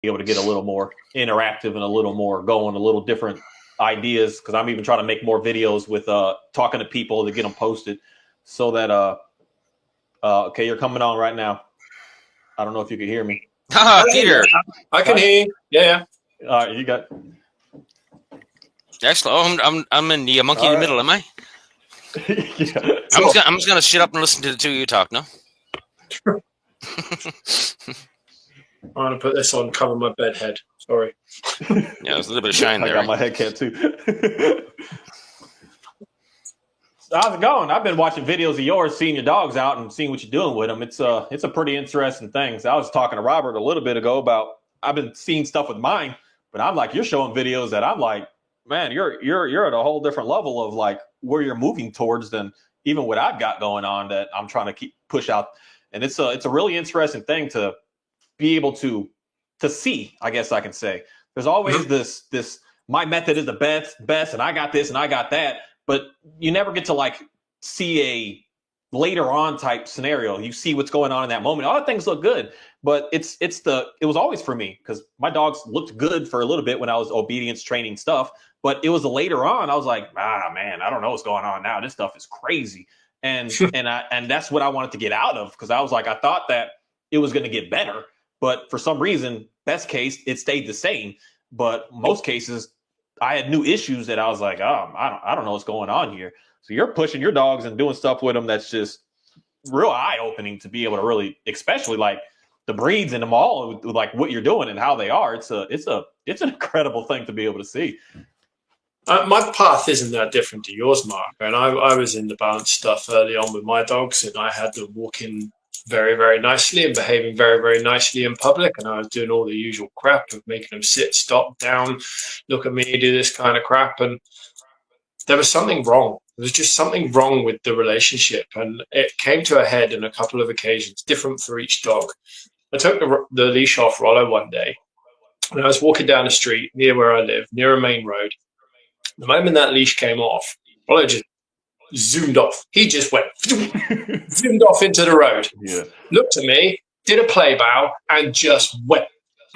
able to get a little more interactive and a little more going, a little different ideas. Because I'm even trying to make more videos with talking to people to get them posted, so that okay, you're coming on right now. I don't know if you can hear me. Peter. I can hear you. Yeah. All right, you got. Excellent. Oh, I'm in the monkey in the middle, am I? Yeah. I'm just gonna sit up and listen to the two of you talk. No. I'm going to put this on, cover my bed head. Sorry. Yeah, there's a little bit of shine there. I got my head cap too. So how's it going? I've been watching videos of yours, seeing your dogs out and seeing what you're doing with them. It's a pretty interesting thing. So I was talking to Robert a little bit ago about I've been seeing stuff with mine, but I'm like, you're showing videos that I'm like, man, you're at a whole different level of like where you're moving towards than even what I've got going on that I'm trying to push out. And it's a really interesting thing to be able to see, I guess I can say. There's always this my method is the best, and I got this and I got that, but you never get to like see a later on type scenario. You see what's going on in that moment. All the things look good, but it was always for me because my dogs looked good for a little bit when I was obedience training stuff, but it was later on I was like, man, I don't know what's going on now. This stuff is crazy. And and that's what I wanted to get out of, because I was like, I thought that it was going to get better, but for some reason, best case, it stayed the same. But most cases, I had new issues that I was like, I don't know what's going on here. So you're pushing your dogs and doing stuff with them that's just real eye opening to be able to really, especially like the breeds and them all, like what you're doing and how they are. It's an incredible thing to be able to see. My path isn't that different to yours, Mark. And I was in the balance stuff early on with my dogs, and I had them walking very, very nicely and behaving very, very nicely in public. And I was doing all the usual crap of making them sit, stop, down, look at me, do this kind of crap. And there was something wrong. There was just something wrong with the relationship. And it came to a head on a couple of occasions, different for each dog. I took the leash off Rollo one day, and I was walking down the street near where I live, near a main road. The moment that leash came off, Rollo just zoomed off. He just went zoomed off into the road. Yeah. Looked at me, did a play bow, and just went.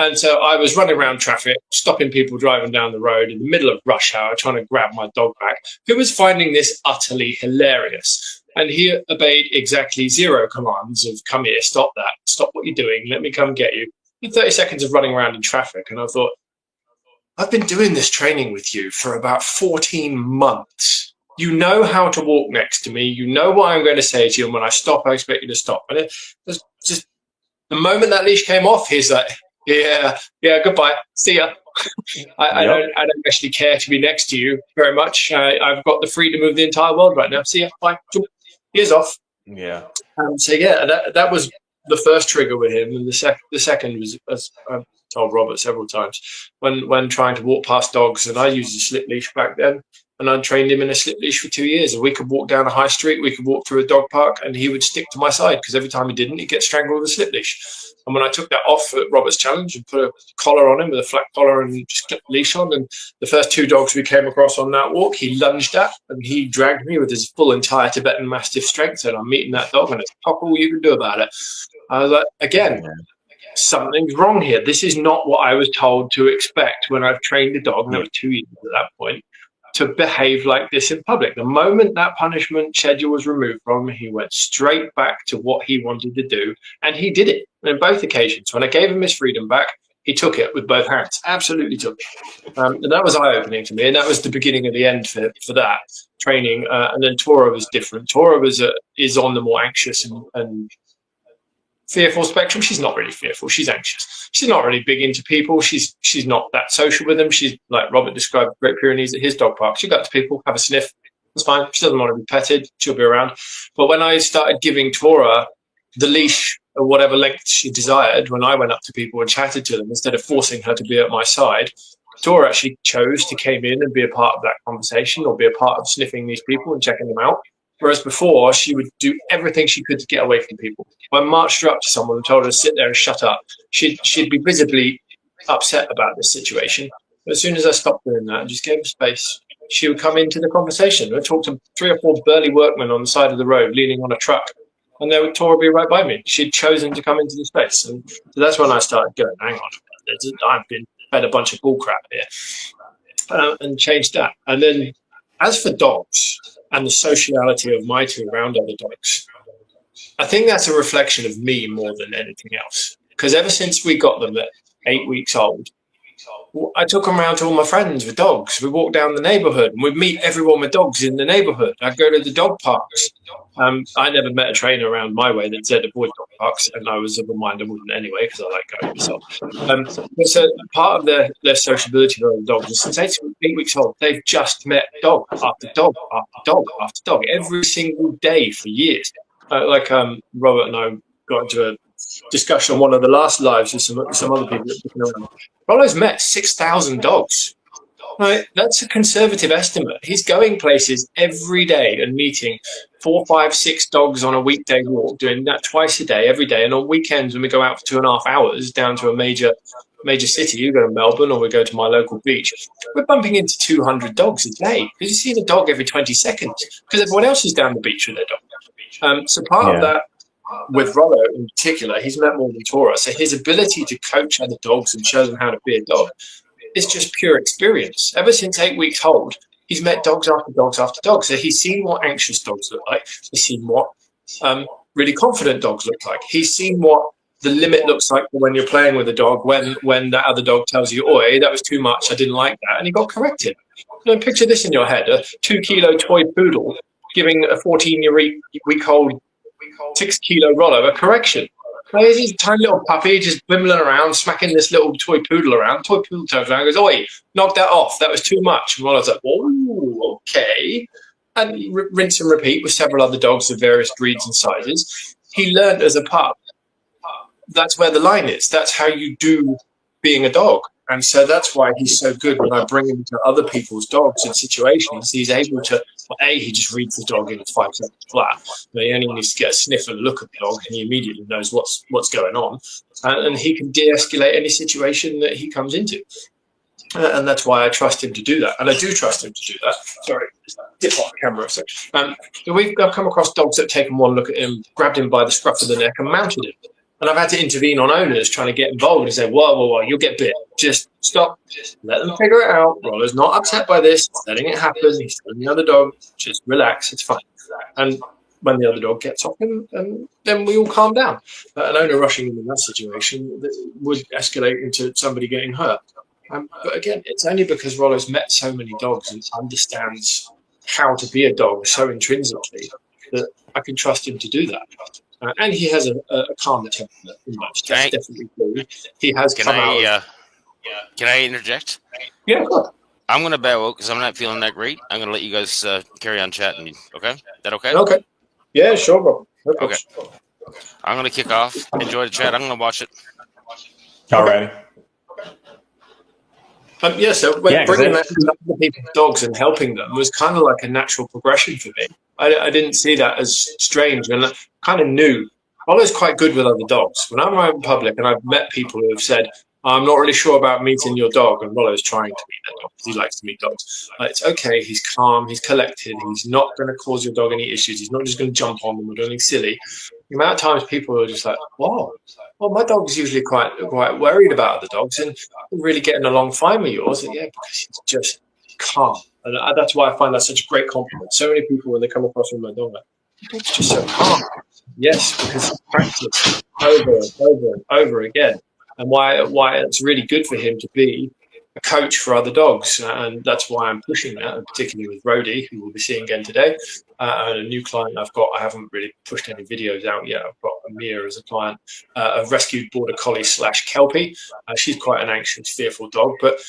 And so I was running around traffic, stopping people driving down the road in the middle of rush hour, trying to grab my dog back, who was finding this utterly hilarious. And he obeyed exactly 0 commands of come here, stop that, stop what you're doing, let me come get you. In 30 seconds of running around in traffic. And I thought, I've been doing this training with you for about 14 months. You know how to walk next to me. You know what I'm going to say to you. And when I stop, I expect you to stop. And it was just the moment that leash came off, he's like, yeah, goodbye. See ya. I don't actually care to be next to you very much. I've got the freedom of the entire world right now. See ya. Bye. Here's off. Yeah. So yeah, that was the first trigger with him. And the second was, as I've told Robert several times, when trying to walk past dogs, and I used a slip leash back then, and I trained him in a slip leash for 2 years. And we could walk down a high street, we could walk through a dog park, and he would stick to my side, because every time he didn't, he'd get strangled with a slip leash. And when I took that off at Robert's challenge and put a collar on him with a flat collar and just clipped the leash on, and the first 2 dogs we came across on that walk, he lunged at and he dragged me with his full entire Tibetan Mastiff strength, and I'm meeting that dog, and it's fuck all you can do about it. I was like, again, something's wrong here. This is not what I was told to expect when I've trained a dog, and there were 2 years at that point, to behave like this in public. The moment that punishment schedule was removed from him, he went straight back to what he wanted to do, and he did it. And on both occasions, when I gave him his freedom back, he took it with both hands. Absolutely took it. And that was eye-opening to me, and that was the beginning of the end for that training. And then Tora was different. Tora is on the more anxious and fearful spectrum. She's not really fearful. She's anxious. She's not really big into people. She's not that social with them. She's, like Robert described Great Pyrenees at his dog park. She'll go up to people, have a sniff. That's fine. She doesn't want to be petted. She'll be around. But when I started giving Tora the leash of whatever length she desired, when I went up to people and chatted to them, instead of forcing her to be at my side, Tora actually chose to come in and be a part of that conversation, or be a part of sniffing these people and checking them out. Whereas before, she would do everything she could to get away from people. If I marched her up to someone and told her to sit there and shut up, she'd be visibly upset about this situation. But as soon as I stopped doing that and just gave her space, she would come into the conversation. I'd talk to 3 or 4 burly workmen on the side of the road leaning on a truck, and Tora would be right by me. She'd chosen to come into the space. And so that's when I started going, hang on, I've been fed a bunch of bullcrap here, and changed that. And then, as for dogs and the sociality of my two around other dogs, I think that's a reflection of me more than anything else. Because ever since we got them at 8 weeks old, I took them around to all my friends with dogs. We walked down the neighborhood and we'd meet everyone with dogs in the neighborhood. I'd go to the dog parks. I never met a trainer around my way that said avoid dog parks, and I was of a mind I wouldn't anyway because I like going myself. So part of their sociability with other dogs is since 8 weeks old, they've just met dog after dog after dog after dog every single day for years. Robert and I got into a discussion on one of the last lives with some other people that looking around. Rollo's met 6,000 dogs. Right, that's a conservative estimate. He's going places every day and meeting 4, 5, 6 dogs on a weekday walk, doing that twice a day, every day. And on weekends, when we go out for 2.5 hours down to a major city, you go to Melbourne or we go to my local beach, we're bumping into 200 dogs a day because you see the dog every 20 seconds because everyone else is down the beach with their dog. So part of that, with Rollo in particular, he's met more than Tora. So his ability to coach other dogs and show them how to be a dog is just pure experience. Ever since 8 weeks old, he's met dogs after dogs after dogs. So he's seen what anxious dogs look like. He's seen what really confident dogs look like. He's seen what the limit looks like when you're playing with a dog, when that other dog tells you, oi, that was too much, I didn't like that, and he got corrected. Picture this in your head, a 2-kilo toy poodle giving a 14-week-old 6-kilo Rollo a correction. He's a tiny little puppy just wimbling around, smacking this little toy poodle around. Toy poodle turns around and goes, oi, knock that off. That was too much. And Rollo's like, oh, okay. And rinse and repeat with several other dogs of various breeds and sizes. He learned as a pup. That's where the line is. That's how you do being a dog. And so that's why he's so good when I bring him to other people's dogs in situations. He's able to, he just reads the dog in 5 seconds flat. He only needs to get a sniff and a look at the dog, and he immediately knows what's going on. And he can de-escalate any situation that he comes into. And that's why I trust him to do that. And I do trust him to do that. Sorry, dip off the camera a second. We've come across dogs that have taken one look at him, grabbed him by the scruff of the neck and mounted him. And I've had to intervene on owners trying to get involved and say, whoa, you'll get bit. Just stop. Just let them figure it out. Rollo's not upset by this. He's letting it happen. He's telling the other dog, just relax. It's fine. And when the other dog gets off him, then we all calm down. An owner rushing in that situation would escalate into somebody getting hurt. But again, it's only because Rollo's met so many dogs and understands how to be a dog so intrinsically that I can trust him to do that. And he has a calmer temperament than most. That's definitely true. He has come out. Can I interject? Yeah, of course. I'm going to bow out because I'm not feeling that great. I'm going to let you guys carry on chatting. Okay? Is that okay? Okay. Yeah, sure, bro. Okay. I'm going to kick off. Enjoy the chat. I'm going to watch it. All right. So bringing that to other people's dogs and helping them was kind of like a natural progression for me. I didn't see that as strange, and I kind of knew. Rollo's quite good with other dogs. When I'm out in public and I've met people who have said, I'm not really sure about meeting your dog, and Rollo's trying to meet their dog because he likes to meet dogs. It's okay, he's calm, he's collected, he's not going to cause your dog any issues, he's not just going to jump on them or do anything silly. The amount of times people are just like, wow, well, my dog's usually quite worried about other dogs and really getting along fine with yours. And yeah, because he's just calm. And that's why I find that such a great compliment. So many people, when they come across with my dog, it's just so calm. Yes, because he's practiced over and over and over again. And why it's really good for him to be a coach for other dogs. And that's why I'm pushing that, and particularly with Rhodey, who we'll be seeing again today. And a new client I've got, I haven't really pushed any videos out yet. I've got Amir as a client, a rescued border collie / Kelpie. She's quite an anxious, fearful dog, but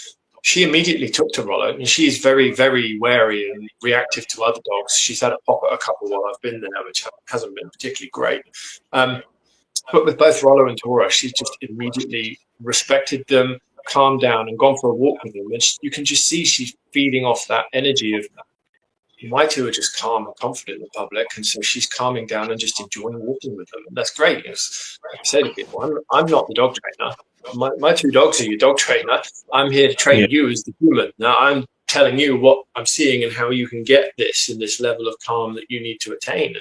she immediately took to Rollo, and she's very, very wary and reactive to other dogs. She's had a pop at a couple while I've been there, which hasn't been particularly great. But with both Rollo and Tora, she's just immediately respected them, calmed down, and gone for a walk with them. And you can just see she's feeding off that energy of my two are just calm and confident in the public, and so she's calming down and just enjoying walking with them. And that's great. As I say to people, I'm not the dog trainer. My two dogs are your dog trainer. I'm here to train you as the human. Now I'm telling you what I'm seeing and how you can get this in this level of calm that you need to attain.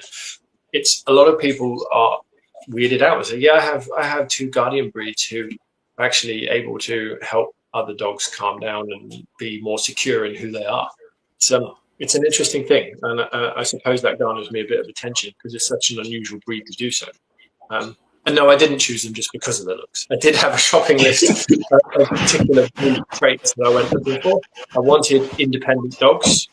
It's a lot of people are weirded out and say, yeah, I have 2 guardian breeds who are actually able to help other dogs calm down and be more secure in who they are. So it's an interesting thing, and I suppose that garners me a bit of attention because it's such an unusual breed to do so. And no, I didn't choose them just because of the looks. I did have a shopping list of particular breed traits that I went looking for. I wanted independent dogs.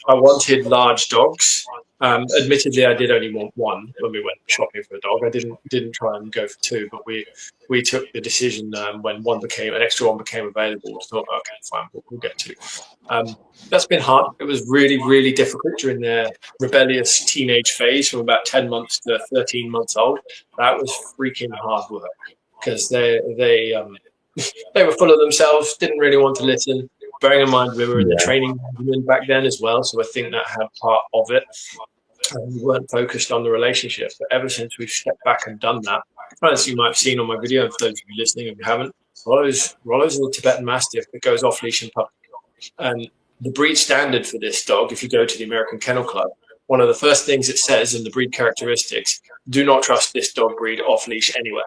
I wanted large dogs. Admittedly, I did only want one when we went shopping for a dog. I didn't try and go for two, but we took the decision when an extra one became available. We thought, okay, fine, we'll get two. That's been hard. It was really, really difficult during their rebellious teenage phase from about 10 months to 13 months old. That was freaking hard work because they were full of themselves, didn't really want to listen. Bearing in mind we were in the training back then as well, so I think that had part of it. We weren't focused on the relationship, but ever since we've stepped back and done that, as you might have seen on my video, and for those of you listening if you haven't, Rollo's a Tibetan Mastiff that goes off leash in public. And the breed standard for this dog, if you go to the American Kennel Club, one of the first things it says in the breed characteristics, do not trust this dog breed off leash anywhere.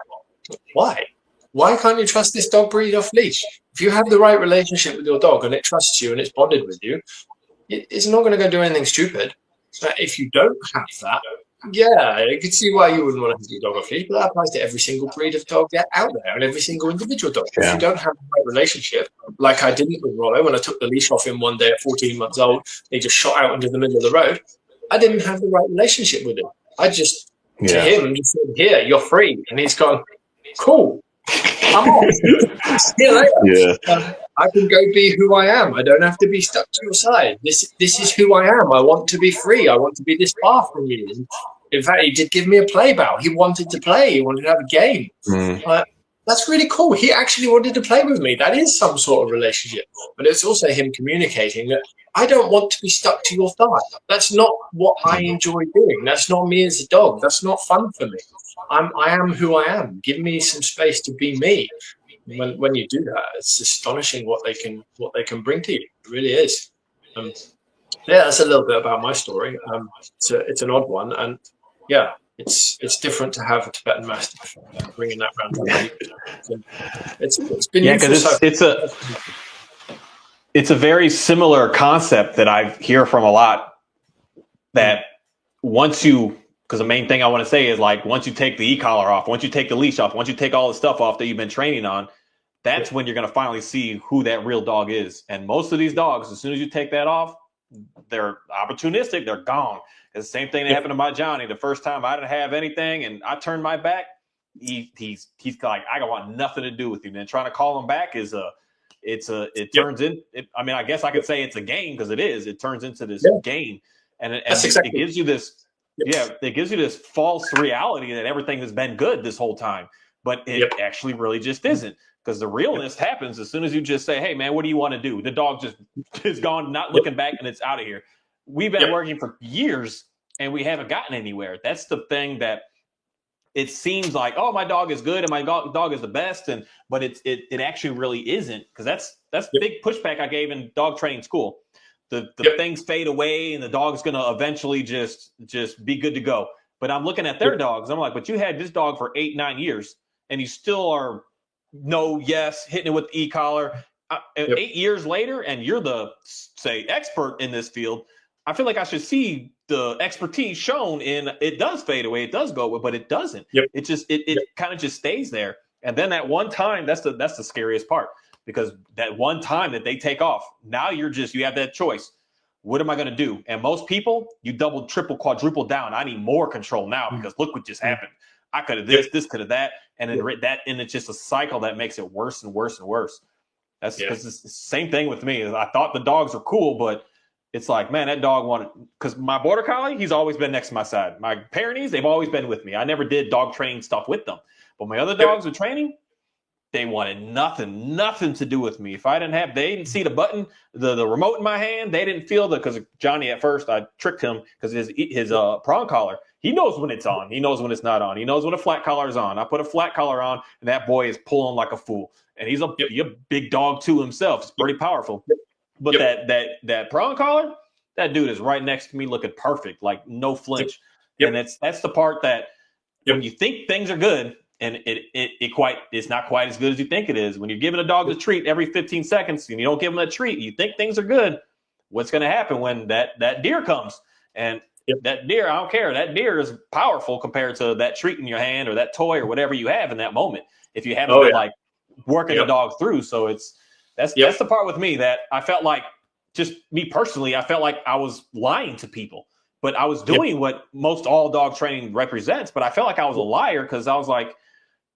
Why? Why can't you trust this dog breed off leash? If you have the right relationship with your dog and it trusts you and it's bonded with you, it's not going to go do anything stupid. If you don't have that, yeah, I can see why you wouldn't want to have your dog off leash, but that applies to every single breed of dog out there and every single individual dog. If you don't have the right relationship, like I didn't with Rollo when I took the leash off him one day at 14 months old, he just shot out into the middle of the road. I didn't have the right relationship with him. I just, to him, just said, here, you're free. And he's gone, cool. I'm off. See you later. Yeah. I can go be who I am. I don't have to be stuck to your side. This is who I am. I want to be free. I want to be this far from you. And in fact, he did give me a play bow. He wanted to play. He wanted to have a game. That's really cool. He actually wanted to play with me. That is some sort of relationship. But it's also him communicating that I don't want to be stuck to your thigh. That's not what I enjoy doing. That's not me as a dog. That's not fun for me. I am who I am. Give me some space to be me. When you do that, it's astonishing what they can bring to you. It really is. That's a little bit about my story. It's an odd one, and yeah, it's different to have a Tibetan Mastiff. Bringing that round to the it's been because it's a very similar concept that I hear from a lot. That once you because the main thing I want to say is like once you take the e-collar off, once you take the leash off, once you take all the stuff off that you've been training on, that's when you're going to finally see who that real dog is. And most of these dogs, as soon as you take that off, they're opportunistic. They're gone. It's the same thing that happened to my Johnny. The first time I didn't have anything and I turned my back, he's like, I don't want nothing to do with you. And then trying to call him back is turns in. I mean, I guess I could say it's a game because it is. It turns into this game, and it gives you this. Yeah, it gives you this false reality that everything has been good this whole time, but it actually really just isn't. Because the realness happens as soon as you just say, "Hey, man, what do you want to do?" The dog just is gone, not looking back, and it's out of here. We've been working for years, and we haven't gotten anywhere. That's the thing that it seems like. Oh, my dog is good, and my dog is the best, but it actually really isn't. Because that's the big pushback I gave in dog training school. The things fade away, and the dog's going to eventually just be good to go. But I'm looking at their dogs. I'm like, but you had this dog for 8-9 years, and you still are hitting it with the e-collar. 8 years later, and you're the, say, expert in this field, I feel like I should see the expertise shown in it does fade away, it does go, but it doesn't. It just it kind of just stays there. And then that one time, that's the scariest part. Because that one time that they take off, now you have that choice. What am I going to do? And most people, you double, triple, quadruple down. I need more control now because look what just happened. I could have this could have that. And then and it's just a cycle that makes it worse and worse and worse. That's because it's the same thing with me. I thought the dogs were cool, but it's like, man, that dog wanted, because my Border Collie, he's always been next to my side. My Pyrenees, they've always been with me. I never did dog training stuff with them. But my other dogs with training, they wanted nothing to do with me. If they didn't see the button, the remote in my hand, they didn't feel because Johnny at first, I tricked him because his prong collar, he knows when it's on. He knows when it's not on. He knows when a flat collar is on. I put a flat collar on, and that boy is pulling like a fool. And he's a big dog too himself. It's pretty powerful. But that prong collar, that dude is right next to me looking perfect, like no flinch. And that's the part that when you think things are good, and it's not quite as good as you think it is. When you're giving a dog a treat every 15 seconds and you don't give them a treat, you think things are good. What's going to happen when that deer comes? And that deer, I don't care. That deer is powerful compared to that treat in your hand or that toy or whatever you have in that moment. If you haven't been like working the dog through, so that's the part with me that I felt like, just me personally, I felt like I was lying to people. But I was doing what most all dog training represents, but I felt like I was a liar because I was like,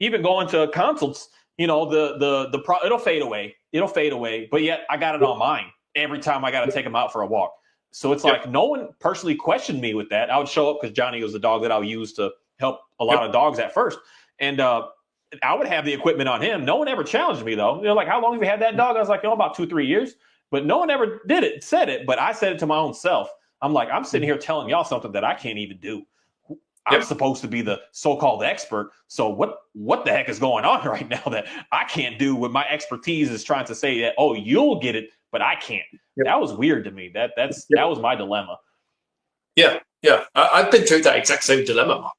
even going to consults, it'll fade away. It'll fade away. But yet I got it on mine every time I got to take him out for a walk. So it's like no one personally questioned me with that. I would show up because Johnny was the dog that I would use to help a lot of dogs at first. And I would have the equipment on him. No one ever challenged me, though. Like, how long have you had that dog? I was like, about 2-3 years. But no one ever said it. But I said it to my own self. I'm like, I'm sitting here telling y'all something that I can't even do. I'm supposed to be the so-called expert. So what the heck is going on right now that I can't do what my expertise is trying to say that, oh, you'll get it, but I can't. That was weird to me. That was my dilemma. Yeah. I've been through that exact same dilemma, Mark.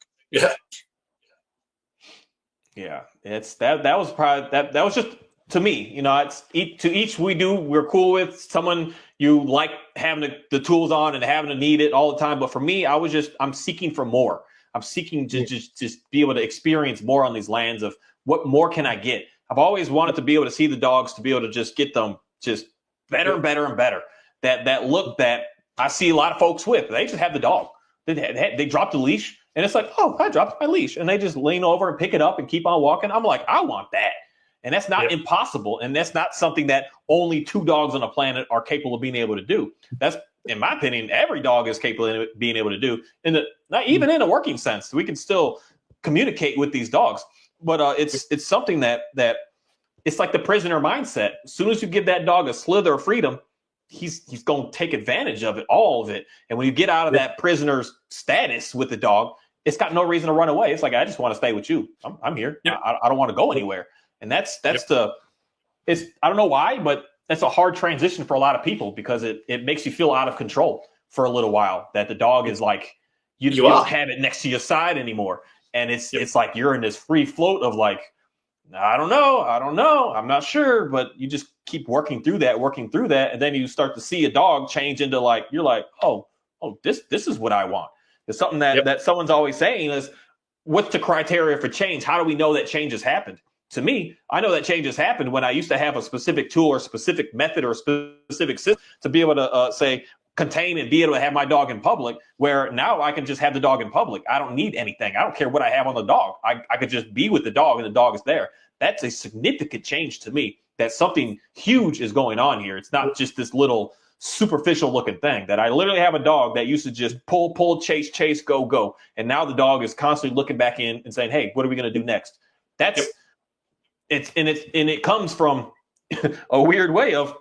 Yeah. It's that was probably that was just, to me, it's to each we're cool with someone you like having the tools on and having to need it all the time. But for me, I'm seeking for more. I'm seeking to just be able to experience more on these lands of what more can I get? I've always wanted to be able to see the dogs, to be able to just get them just better and better and better. That look that I see a lot of folks with, they just have the dog. They drop the leash and it's like, oh, I dropped my leash. And they just lean over and pick it up and keep on walking. I'm like, I want that. And that's not impossible. And that's not something that only 2 dogs on the planet are capable of being able to do. That's, in my opinion, every dog is capable of being able to do. Not even in a working sense, we can still communicate with these dogs. But it's something that it's like the prisoner mindset. As soon as you give that dog a slither of freedom, he's going to take advantage of it, all of it. And when you get out of that prisoner's status with the dog, it's got no reason to run away. It's like, I just want to stay with you. I'm here. I don't want to go anywhere. And that's I don't know why, but that's a hard transition for a lot of people because it makes you feel out of control for a little while, that the dog is like, you don't have it next to your side anymore. And it's like, you're in this free float of like, I don't know. I'm not sure, but you just keep working through that. And then you start to see a dog change into like, you're like, oh, this is what I want. It's something that someone's always saying is, what's the criteria for change? How do we know that change has happened? To me, I know that change has happened when I used to have a specific tool or specific method or specific system to be able to say, contain and be able to have my dog in public, where now I can just have the dog in public. I don't need anything. I don't care what I have on the dog. I could just be with the dog and the dog is there. That's a significant change to me, that something huge is going on here. It's not just this little superficial looking thing, that I literally have a dog that used to just pull, chase, go. And now the dog is constantly looking back in and saying, hey, what are we going to do next? It comes from a weird way of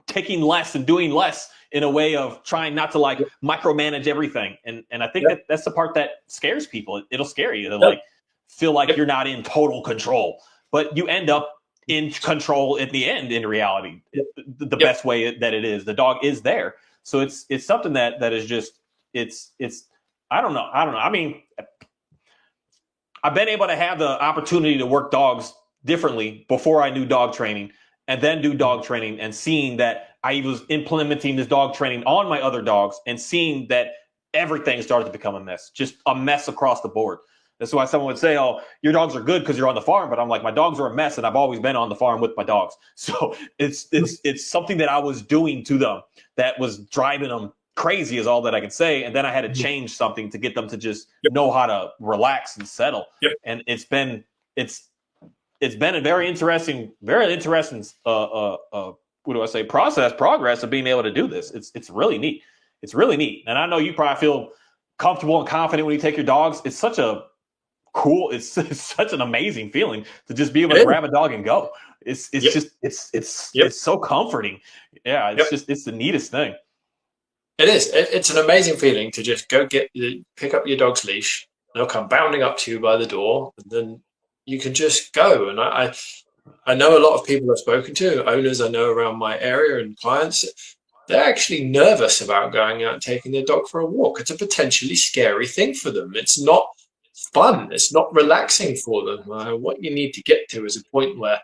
taking less and doing less, in a way of trying not to like micromanage everything. And I think that's the part that scares people. It'll scare you to like feel like you're not in total control, but you end up in control at the end. In reality, the best way that it is, the dog is there. So it's something that is just, it's, I don't know. I mean, I've been able to have the opportunity to work dogs differently before I knew dog training, and then do dog training, and seeing that I was implementing this dog training on my other dogs and seeing that everything started to become a mess, just a mess across the board. That's why someone would say, oh, your dogs are good because you're on the farm. But I'm like, my dogs are a mess, and I've always been on the farm with my dogs. So it's something that I was doing to them that was driving them crazy, is all that I can say. And then I had to change something to get them to just know how to relax and settle. And it's been a very interesting progress of being able to do this. It's really neat. It's really neat. And I know you probably feel comfortable and confident when you take your dogs. It's such a cool, it's such an amazing feeling to just be able to grab a dog and go. It's so comforting. Yeah. It's the neatest thing. It is. It's an amazing feeling to just go pick up your dog's leash. They'll come bounding up to you by the door, and then you can just go. And I know a lot of people I've spoken to, owners I know around my area and clients, they're actually nervous about going out and taking their dog for a walk. It's a potentially scary thing for them. It's not fun. It's not relaxing for them. What you need to get to is a point where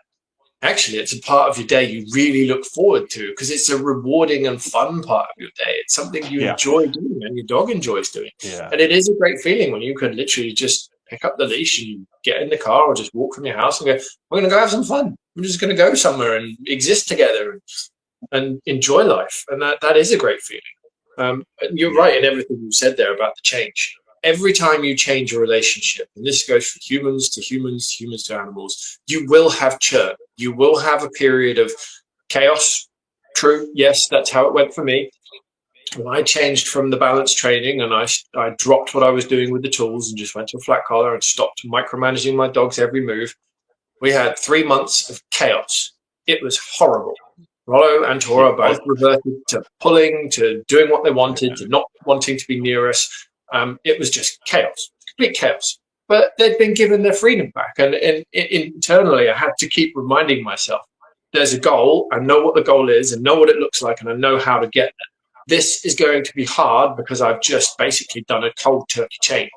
actually it's a part of your day you really look forward to, because it's a rewarding and fun part of your day. It's something you enjoy doing and your dog enjoys doing. And it is a great feeling when you can literally just pick up the leash and you get in the car or just walk from your house and go, we're going to go have some fun. We're just going to go somewhere and exist together and enjoy life. And that is a great feeling. And you're right in everything you said there about the change. Every time you change a relationship, and this goes from humans to humans, humans to animals, you will have churn. You will have a period of chaos. True, yes, that's how it went for me. When I changed from the balance training and I dropped what I was doing with the tools and just went to a flat collar and stopped micromanaging my dog's every move, we had 3 months of chaos. It was horrible. Rollo and Tora both reverted to pulling, to doing what they wanted, to not wanting to be near us. It was just chaos, complete chaos. But they'd been given their freedom back. And internally, I had to keep reminding myself, there's a goal. I know what the goal is and know what it looks like, and I know how to get there. This is going to be hard because I've just basically done a cold turkey change.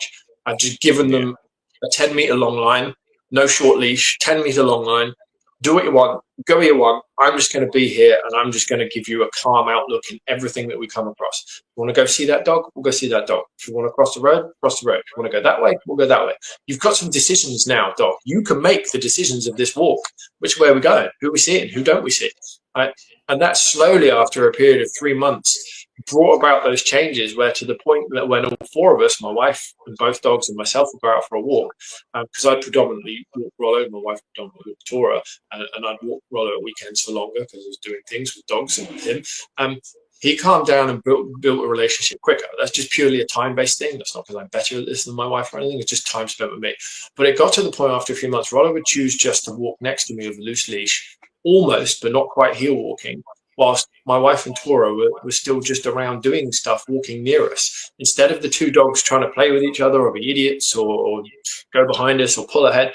I've just given them a 10-meter long line, no short leash, 10-meter long line. Do what you want, go where you want. I'm just going to be here, and I'm just going to give you a calm outlook in everything that we come across. If you want to go see that dog, we'll go see that dog. If you want to cross the road, cross the road. If you want to go that way, we'll go that way. You've got some decisions now, dog. You can make the decisions of this walk. Which way are we going? Who are we seeing? Who don't we see? Right? And that slowly, after a period of 3 months, brought about those changes, where to the point that when all four of us, my wife and both dogs and myself, would go out for a walk, because I predominantly walk Rollo, my wife predominantly walked Tora, and I'd walk Rollo at weekends for longer because I was doing things with dogs and with him. He calmed down and built a relationship quicker. That's just purely a time-based thing. That's not because I'm better at this than my wife or anything. It's just time spent with me. But it got to the point after a few months, Rollo would choose just to walk next to me with a loose leash, almost, but not quite heel walking, whilst my wife and Tora were still just around doing stuff, walking near us. Instead of the two dogs trying to play with each other or be idiots or go behind us or pull ahead,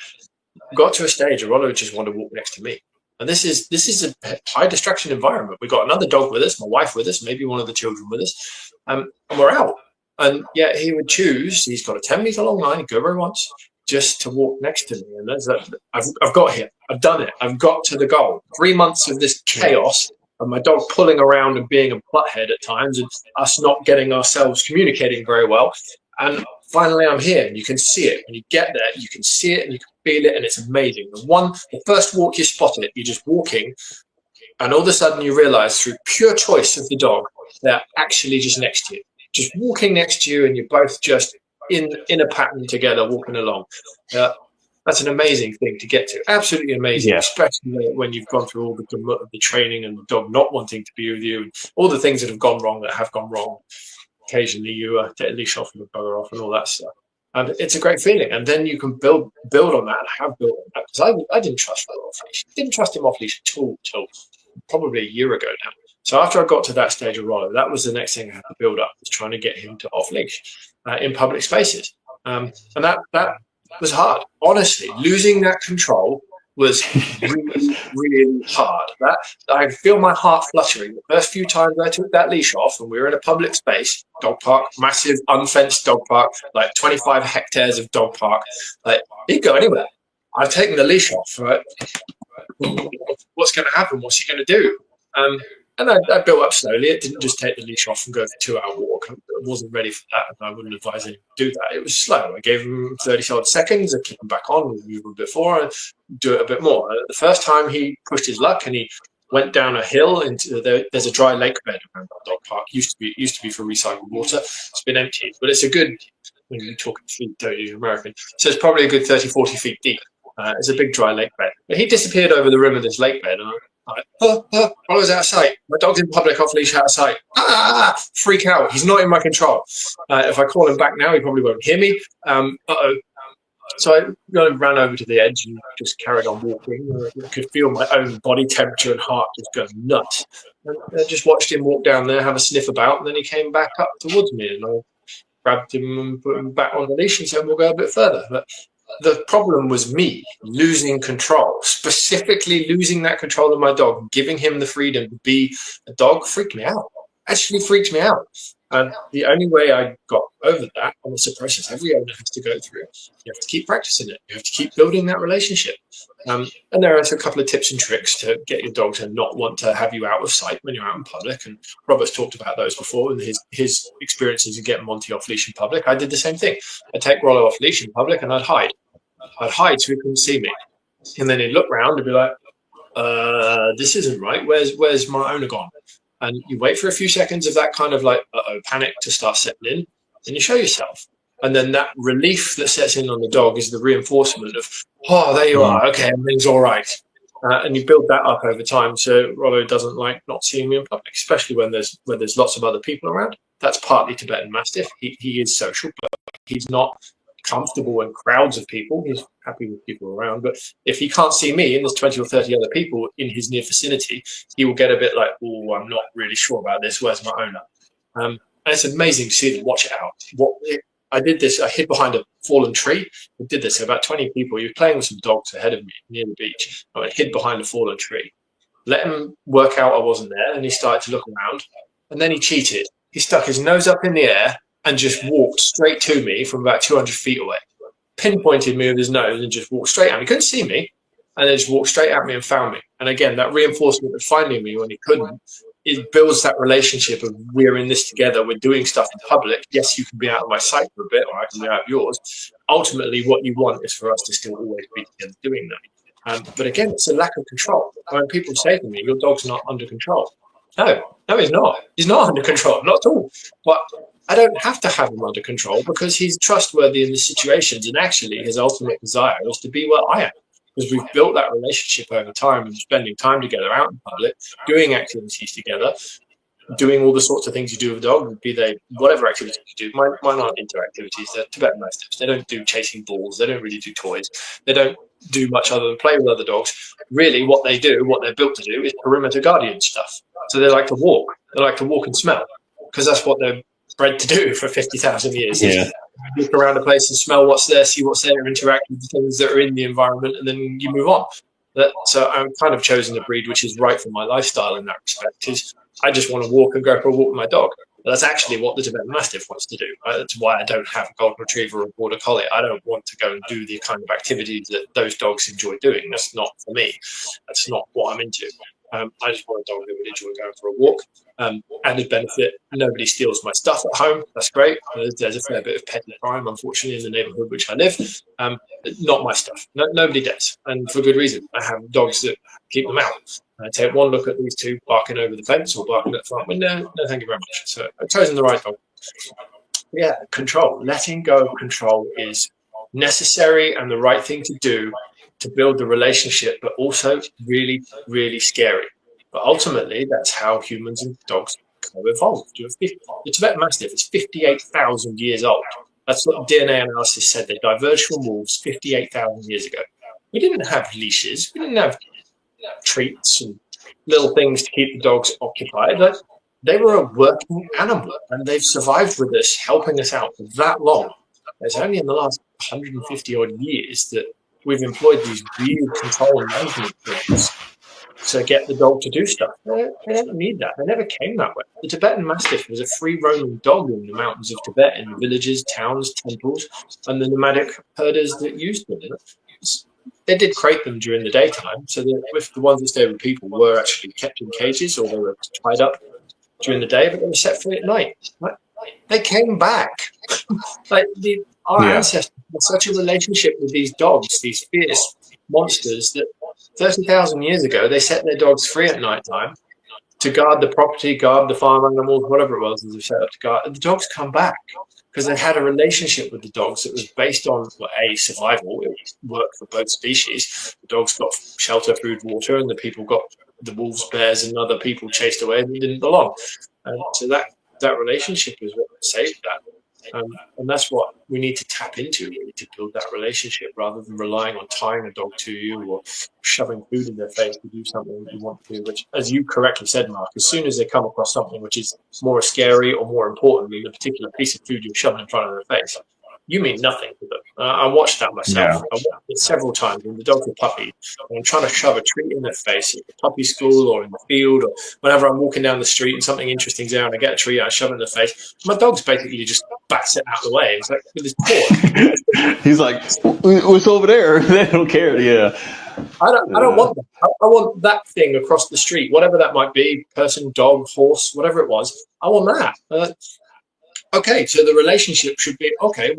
got to a stage where Rollo just wanted to walk next to me. And this is a high distraction environment. We've got another dog with us, my wife with us, maybe one of the children with us, and we're out. And yet he would choose, he's got a 10-meter long line, go where he wants, just to walk next to me. And I've got here. I've done it. I've got to the goal. 3 months of this chaos, and my dog pulling around and being a butthead at times, and us not getting ourselves communicating very well. And finally, I'm here, and you can see it. When you get there, you can see it, and you can feel it, and it's amazing. The first walk you spot it, you're just walking, and all of a sudden you realize through pure choice of the dog, they're actually just next to you. Just walking next to you, and you're both just in a pattern together, walking along. That's an amazing thing to get to. Absolutely amazing, especially when you've gone through all the training and the dog not wanting to be with you, and all the things that have gone wrong that have gone wrong. Occasionally you take a leash off and bugger off and all that stuff. And it's a great feeling. And then you can build on that, and have built on that. Because I didn't trust Rollo off leash. Didn't trust him off leash at all till probably a year ago now. So after I got to that stage of Rollo, that was the next thing I had to build up, was trying to get him to off leash in public spaces. And that was hard. Honestly, losing that control was really, really hard. I feel my heart fluttering. The first few times I took that leash off, and we were in a public space, dog park, massive unfenced dog park, like 25 hectares of dog park. Like, he'd go anywhere. I've taken the leash off, right? What's going to happen? What's he going to do? And I built up slowly. It didn't just take the leash off and go for a 2-hour walk. I wasn't ready for that, and I wouldn't advise anyone to do that. It was slow. I gave him 30 solid seconds. I keep him back on, move him a bit forward, and do it a bit more. The first time he pushed his luck and he went down a hill into there's a dry lake bed around that dog park. Used to be for recycled water. It's been emptied, but it's a good, when you're talking feet, don't you, American? So it's probably a good 30, 40 feet deep. It's a big dry lake bed. But he disappeared over the rim of this lake bed, and I was out of sight. My dog's in public off leash, out of sight. Freak out. He's not in my control. If I call him back now, he probably won't hear me. So I ran over to the edge and just carried on walking. I could feel my own body temperature and heart just going nuts. And I just watched him walk down there, have a sniff about, and then he came back up towards me, and I grabbed him and put him back on the leash and said, we'll go a bit further. But the problem was me losing control, specifically losing that control of my dog, giving him the freedom to be a dog. Freaked me out. actually freaks me out. And the only way I got over that on the suppressors every owner has to go through, you have to keep practicing it. You have to keep building that relationship. And there are a couple of tips and tricks to get your dog to not want to have you out of sight when you're out in public. And Robert's talked about those before and his experiences of getting Monty off leash in public. I did the same thing. I'd take Rollo off leash in public and I'd hide. I'd hide so he couldn't see me. And then he'd look around and be like, this isn't right. Where's my owner gone? And you wait for a few seconds of that kind of like, panic to start settling in. Then you show yourself. And then that relief that sets in on the dog is the reinforcement of, oh, there you are. Okay, everything's all right. And you build that up over time. So Rollo doesn't like not seeing me in public, especially when there's lots of other people around. That's partly Tibetan Mastiff. He is social, but he's not comfortable in crowds of people. He's happy with people around. But if he can't see me and there's 20 or 30 other people in his near vicinity, he will get a bit like, oh, I'm not really sure about this. Where's my owner? And it's amazing to see them watch it out. I did this. I hid behind a fallen tree. I did this. About 20 people. He was playing with some dogs ahead of me near the beach. I hid behind a fallen tree. Let him work out I wasn't there, and he started to look around. And then he cheated. He stuck his nose up in the air and just walked straight to me from about 200 feet away. Pinpointed me with his nose and just walked straight at me. He couldn't see me, and then just walked straight at me and found me. And again, that reinforcement of finding me when he couldn't, it builds that relationship of we're in this together, we're doing stuff in public. Yes, you can be out of my sight for a bit, or I can be out of yours. Ultimately, what you want is for us to still always be together doing that. But again, it's a lack of control. When people say to me, your dog's not under control. No, he's not. He's not under control, not at all. But I don't have to have him under control because he's trustworthy in the situations. And actually, his ultimate desire is to be where I am. Because we've built that relationship over time and spending time together out in public, doing activities together, doing all the sorts of things you do with a dog, be they whatever activities you do. Mine aren't indoor activities. They're Tibetan Mastiffs. They don't do chasing balls. They don't really do toys. They don't do much other than play with other dogs. Really, what they do, what they're built to do, is perimeter guardian stuff. So they like to walk. They like to walk and smell because that's what they're bred to do for 50,000 years. Yeah. Look around a place and smell what's there, see what's there, interact with the things that are in the environment, and then you move on. So I'm kind of chosen a breed which is right for my lifestyle in that respect. Is I just want to walk and go for a walk with my dog. That's actually what the Tibetan Mastiff wants to do. That's why I don't have a Golden Retriever or a Border Collie. I don't want to go and do the kind of activities that those dogs enjoy doing. That's not for me. That's not what I'm into. I just want a dog that would enjoy going for a walk. Added benefit, nobody steals my stuff at home. That's great. There's a fair bit of petty crime, unfortunately, in the neighbourhood which I live. Not my stuff. Nobody does. And for good reason. I have dogs that keep them out. I take one look at these two barking over the fence or barking at the front window. No, thank you very much. So I've chosen the right dog. Yeah, control. Letting go of control is necessary and the right thing to do to build the relationship, but also really, really scary. But ultimately, that's how humans and dogs co-evolved. The Tibetan Mastiff is 58,000 years old. That's what DNA analysis said. They diverged from wolves 58,000 years ago. We didn't have leashes. We didn't have treats and little things to keep the dogs occupied. They were a working animal, and they've survived with us, helping us out for that long. It's only in the last 150 odd years that we've employed these weird control and management things to get the dog to do stuff. They don't need that. They never came that way. The Tibetan Mastiff was a free roaming dog in the mountains of Tibet, in the villages, towns, temples, and the nomadic herders that used them. They did crate them during the daytime, so that if the ones that stayed with people were actually kept in cages or they were tied up during the day, but they were set free at night. They came back. Our ancestors had such a relationship with these dogs, these fierce monsters, that 30,000 years ago, they set their dogs free at night time to guard the property, guard the farm animals, whatever it was that they set up to guard. And the dogs come back because they had a relationship with the dogs that was based on, survival. It worked for both species. The dogs got shelter, food, water, and the people got the wolves, bears, and other people chased away and didn't belong. And so that relationship is what saved that. And that's what we need to tap into, really, to build that relationship rather than relying on tying a dog to you or shoving food in their face to do something that you want to do, which, as you correctly said, Mark, as soon as they come across something which is more scary or more important than the particular piece of food you're shoving in front of their face, you mean nothing to them. I watched that myself. Yeah. I watched it several times when the dogs were puppies. And I'm trying to shove a treat in their face at the puppy school or in the field or whenever I'm walking down the street and something interesting's there and I get a treat, I shove it in the face. My dog's basically just bats it out of the way. It's like with his paw. He's like, what's over there? They don't care. Yeah. I don't want that. I want that thing across the street, whatever that might be, person, dog, horse, whatever it was. I want that. Okay, so the relationship should be okay. You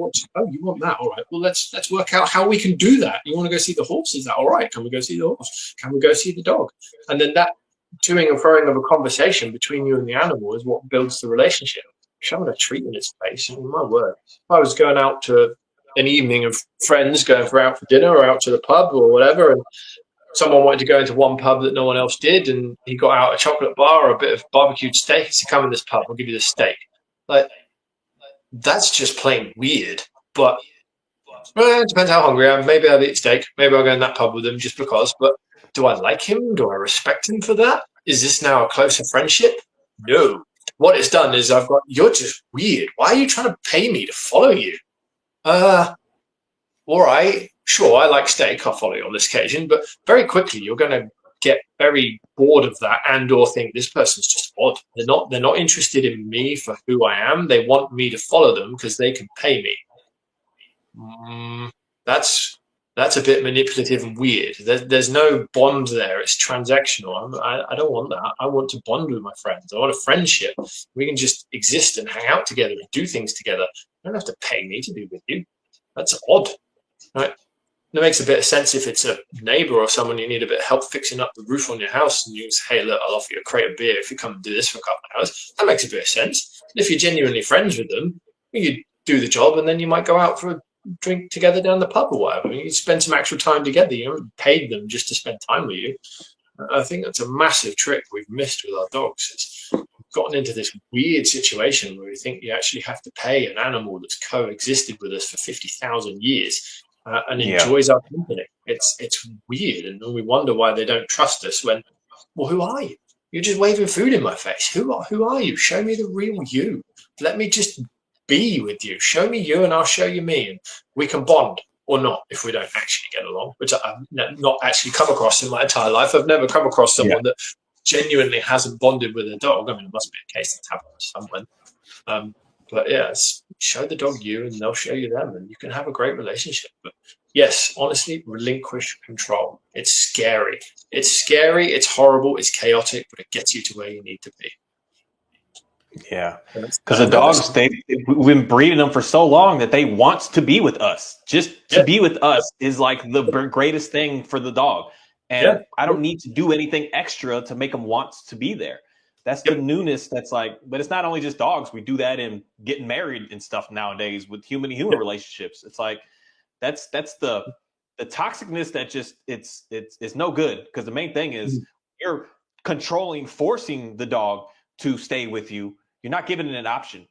want that? All right. Well, let's work out how we can do that. You want to go see the horse? Is that all right? Can we go see the horse? Can we go see the dog? And then that toing and froing of a conversation between you and the animal is what builds the relationship. Shoving a treat in its face. I mean, my word. If I was going out to an evening of friends going out for dinner or out to the pub or whatever, and someone wanted to go into one pub that no one else did, and he got out a chocolate bar or a bit of barbecued steak, he said, come in this pub, I'll give you the steak. Like, that's just plain weird. But it depends how hungry I am. Maybe I'll eat steak. Maybe I'll go in that pub with him just because. But do I like him? Do I respect him for that? Is this now a closer friendship? No. What it's done is you're just weird. Why are you trying to pay me to follow you? All right. Sure, I like steak. I'll follow you on this occasion. But very quickly, you're going to get very bored of that and/or think this person's just odd. They're not interested in me for who I am. They want me to follow them because they can pay me. That's a bit manipulative and weird. There's no bond there. It's transactional. I don't want that. I want to bond with my friends. I want a friendship. We can just exist and hang out together and do things together. You don't have to pay me to be with you. That's odd, right? It makes a bit of sense if it's a neighbor or someone you need a bit of help fixing up the roof on your house and you say, hey, look, I'll offer you a crate of beer if you come and do this for a couple of hours. That makes a bit of sense. And if you're genuinely friends with them, you do the job and then you might go out for a drink together down the pub or whatever. You spend some extra time together. You haven't paid them just to spend time with you. I think that's a massive trick we've missed with our dogs. It's gotten into this weird situation where we think you actually have to pay an animal that's coexisted with us for 50,000 years and enjoys our company. It's weird, and we wonder why they don't trust us when, well, who are you? You're just waving food in my face. Who are you? Show me the real you. Let me just be with you. Show me you and I'll show you me, and we can bond or not if we don't actually get along, which I've not actually come across in my entire life. I've never come across someone that genuinely hasn't bonded with a dog. I mean, it must be a case that's happened to someone. But yeah, show the dog you and they'll show you them, and you can have a great relationship. But yes, honestly, relinquish control. It's scary. It's horrible. It's chaotic, but it gets you to where you need to be. Yeah, because the dogs, we've been breeding them for so long that they want to be with us. Just to be with us is like the greatest thing for the dog. And I don't need to do anything extra to make them want to be there. That's the newness. That's like, but it's not only just dogs. We do that in getting married and stuff nowadays with human to human relationships. It's like, that's the toxicness that just, it's no good. Because the main thing is you're forcing the dog to stay with you. You're not giving it an option.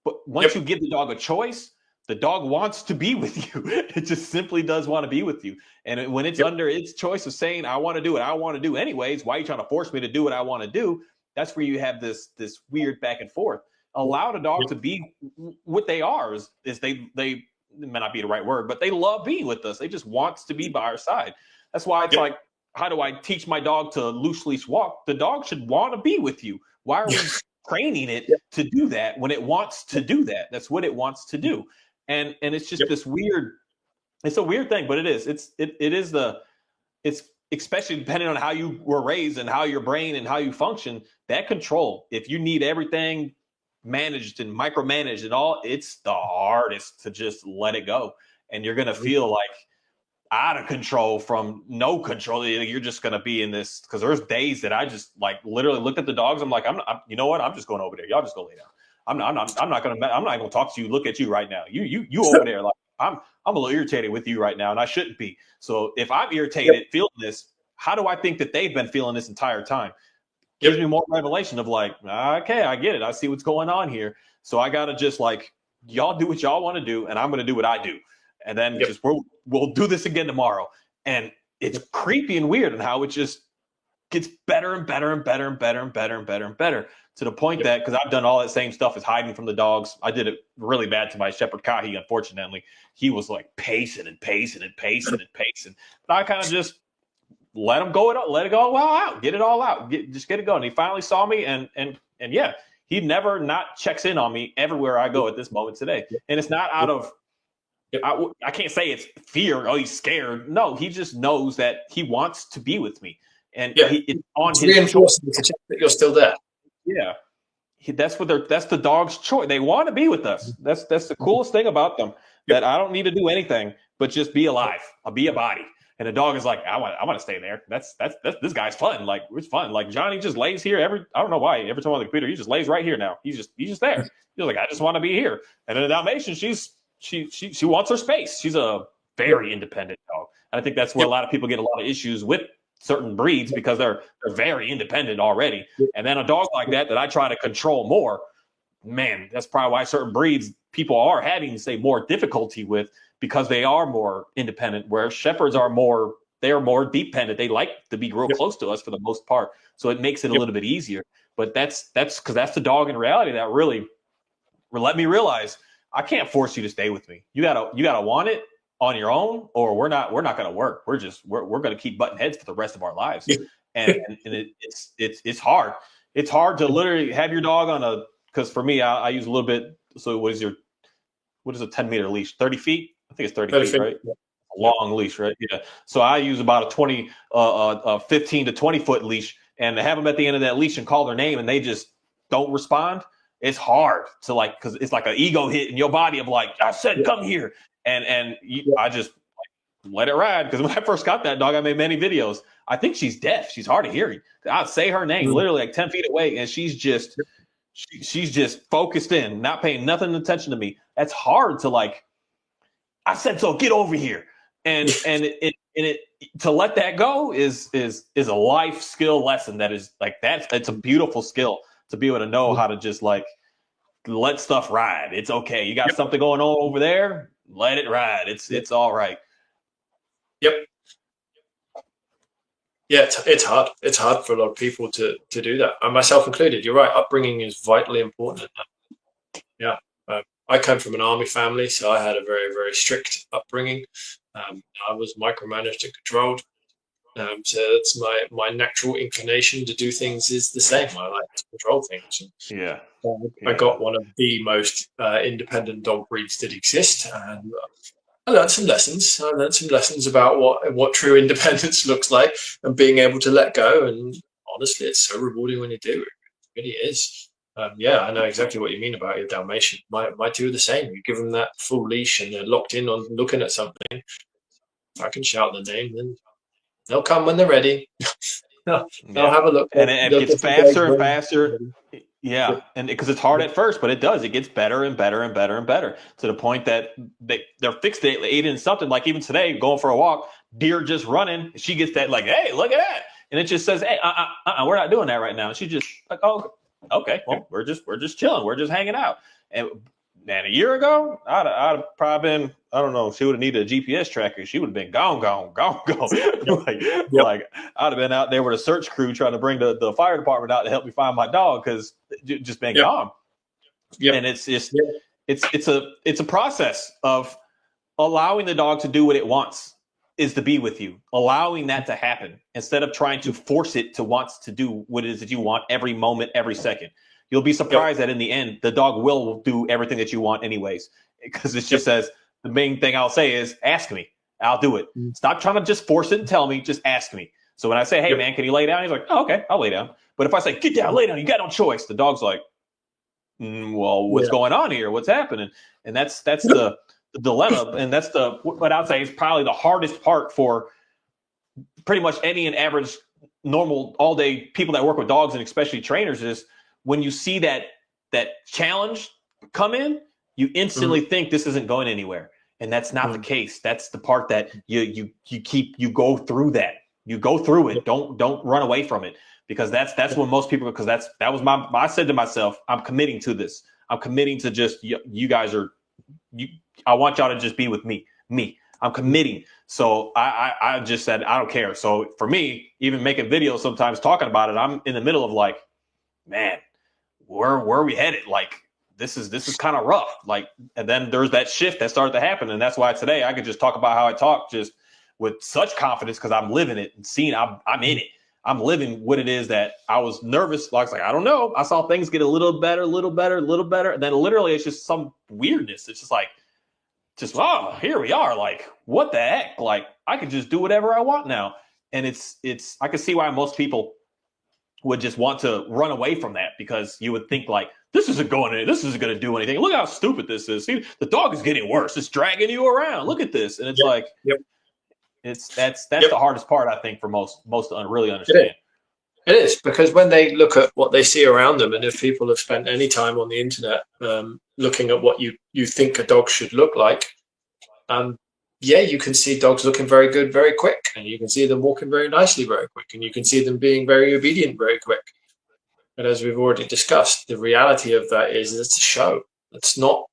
But once you give the dog a choice, the dog wants to be with you. It just simply does want to be with you. And when it's under its choice of saying, I want to do what I want to do anyways, why are you trying to force me to do what I want to do? That's where you have this weird back and forth. Allow the dog to be what they are. Is they may not be the right word, but they love being with us. They just want to be by our side. That's why it's like, how do I teach my dog to loose leash walk? The dog should want to be with you. Why are we training it to do that when it wants to do that? That's what it wants to do. And it's just this weird, it's a weird thing, but it is. It's especially depending on how you were raised and how your brain and how you function, that control. If you need everything managed and micromanaged and all, it's the hardest to just let it go. And you're going to feel like out of control from no control. You're just going to be in this, because there's days that I just like literally looked at the dogs. I'm like, you know what? I'm just going over there. Y'all just go lay down. I'm not going to talk to you. Look at you right now. You over there. Like I'm a little irritated with you right now, and I shouldn't be. So if I'm irritated, feeling this, how do I think that they've been feeling this entire time? Gives me more revelation of like, okay, I get it. I see what's going on here. So I got to just like, y'all do what y'all want to do, and I'm going to do what I do. And then just we'll do this again tomorrow. And it's creepy and weird and how it just gets better and better and better and better and better and better and better to the point that, because I've done all that same stuff as hiding from the dogs. I did it really bad to my Shepherd Kahi, unfortunately. He was like pacing and pacing and pacing and pacing. But I kind of just let him go, let it go all out, get it all out, just get it going. And he finally saw me, and yeah, he never not checks in on me everywhere I go at this moment today. And it's not out of, I can't say it's fear. Oh, he's scared. No, he just knows that he wants to be with me. And it's on his reinforcing to check that you're still there. Yeah, that's the dog's choice. They want to be with us. That's the coolest thing about them. That I don't need to do anything but just be alive. I'll be a body. And the dog is like, I want to stay there. That's this guy's fun. Like, it's fun. Like, Johnny just lays here I don't know why. Every time on the computer, he just lays right here now. He's just there. He's like, I just want to be here. And then the Dalmatian, she wants her space. She's a very independent dog. And I think that's where a lot of people get a lot of issues with certain breeds, because they're very independent already. And then a dog like that I try to control more, man, that's probably why certain breeds people are having, say, more difficulty with, because they are more independent, where Shepherds are more dependent. They like to be real close to us for the most part. So it makes it a little bit easier. But that's because that's the dog in reality that really let me realize I can't force you to stay with me. You gotta want it on your own, or we're not going to work. We're going to keep butting heads for the rest of our lives. And it's hard. It's hard to literally have your dog on because for me, I use a little bit. So what is a 10-meter leash? 30 feet? I think it's 30 feet, right? Yeah. A long leash, right? Yeah. So I use about a 15 to 20 foot leash, and to have them at the end of that leash and call their name and they just don't respond. It's hard to because it's like an ego hit in your body of like, I said, come here. I just let it ride, because when I first got that dog, I made many videos. I think she's deaf. She's hard of hearing. I'd say her name literally like 10 feet away, and she's just focused in, not paying nothing attention to me. That's hard to I said so. Get over here, and it to let that go is a life skill lesson. That is it's a beautiful skill to be able to know how to just let stuff ride. It's okay. You got something going on over there. Let it ride. It's all right. Yep. Yeah, it's hard. It's hard for a lot of people to do that, and myself included. You're right. Upbringing is vitally important. Yeah. I come from an army family, so I had a very, very strict upbringing. I was micromanaged and controlled. So that's my natural inclination to do things is the same. I like to control things. Yeah. I got one of the most independent dog breeds that exist, and I learned some lessons. I learned some lessons about what true independence looks like, and being able to let go. And honestly, it's so rewarding when you do. It really is. Yeah, I know exactly what you mean about your Dalmatian. My two are the same. You give them that full leash and they're locked in on looking at something. I can shout the name, then they'll come when they're ready. They'll have a look. And it gets faster and faster. Yeah, and because it's hard at first, but it does. It gets better and better and better and better, to the point that they're fixated in something. Like even today, going for a walk, deer just running. She gets that hey, look at that. And it just says, hey, we're not doing that right now. And she just oh, okay, well, we're just chilling. We're just hanging out. And man, a year ago, I'd have probably been, I don't know, she would have needed a GPS tracker. She would have been gone. Like I'd have been out there with a search crew trying to bring the fire department out to help me find my dog, because just been gone. Yep. And it's a process of allowing the dog to do what it wants, is to be with you, allowing that to happen instead of trying to force it to want to do what it is that you want every moment, every second. You'll be surprised that in the end, the dog will do everything that you want anyways, because it just says, the main thing I'll say is ask me. I'll do it. Stop trying to just force it and tell me, just ask me. So when I say, hey man, can you lay down? He's like, oh, okay, I'll lay down. But if I say, get down, lay down, you got no choice. The dog's like, well, what's going on here? What's happening? And that's the dilemma. And that's what I'd say is probably the hardest part for pretty much any and average normal all day people that work with dogs, and especially trainers, is when you see that challenge come in, you instantly think this isn't going anywhere. And that's not the case. That's the part that you go through that. You go through it. Don't run away from it, because that's when most people, because that was I said to myself, I'm committing to this. I'm committing to just, you guys are, I want y'all to just be with me. I'm committing. So I just said, I don't care. So for me, even making videos sometimes talking about it, I'm in the middle of like, man, where are we headed? Like, this is kind of rough. Like, and then there's that shift that started to happen. And that's why today I could just talk about how I talk just with such confidence because I'm living it and seeing I'm in it. I'm living what it is that I was nervous. Like, I don't know. I saw things get a little better. And then literally it's just some weirdness. It's just like, oh, here we are. Like, what the heck? Like, I could just do whatever I want now. And it's I can see why most people would just want to run away from that because you would think like, this isn't going to do anything. Look how stupid this is. See, the dog is getting worse. It's dragging you around. Look at this. And it's that's the hardest part, I think, for most to really understand. It is, because when they look at what they see around them, and if people have spent any time on the internet looking at what you think a dog should look like, you can see dogs looking very good very quick, and you can see them walking very nicely very quick, and you can see them being very obedient very quick. But as we've already discussed, the reality of that is it's a show. It's not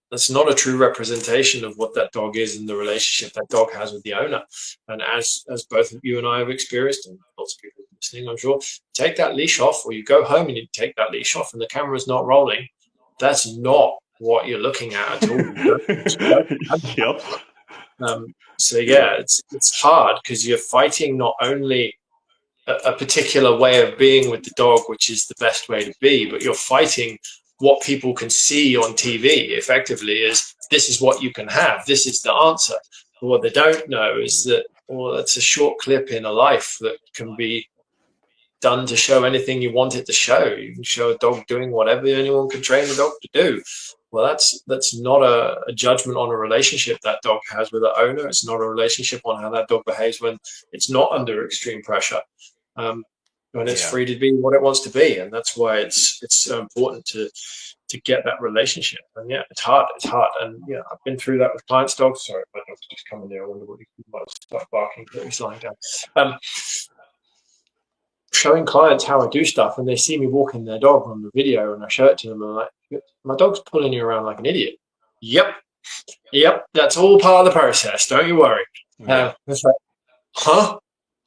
a true representation of what that dog is and the relationship that dog has with the owner. And as both of you and I have experienced, and lots of people listening, I'm sure, take that leash off, or you go home and you take that leash off and the camera's not rolling. That's not what you're looking at all. So it's hard because you're fighting not only a particular way of being with the dog, which is the best way to be, but you're fighting what people can see on TV effectively is this is what you can have. This is the answer. But what they don't know is that, that's a short clip in a life that can be done to show anything you want it to show. You can show a dog doing whatever anyone can train the dog to do. Well, that's not a judgment on a relationship that dog has with the owner. It's not a relationship on how that dog behaves when it's not under extreme pressure. When it's free to be what it wants to be, and that's why it's so important to get that relationship. And it's hard, and I've been through that with clients' dogs. Sorry, my dog's just coming there. I wonder what he might start barking, but he's lying down. Showing clients how I do stuff, and they see me walking their dog on the video, and I show it to them, and I'm like, my dog's pulling you around like an idiot. Yep, that's all part of the process. Don't you worry. It's like, huh?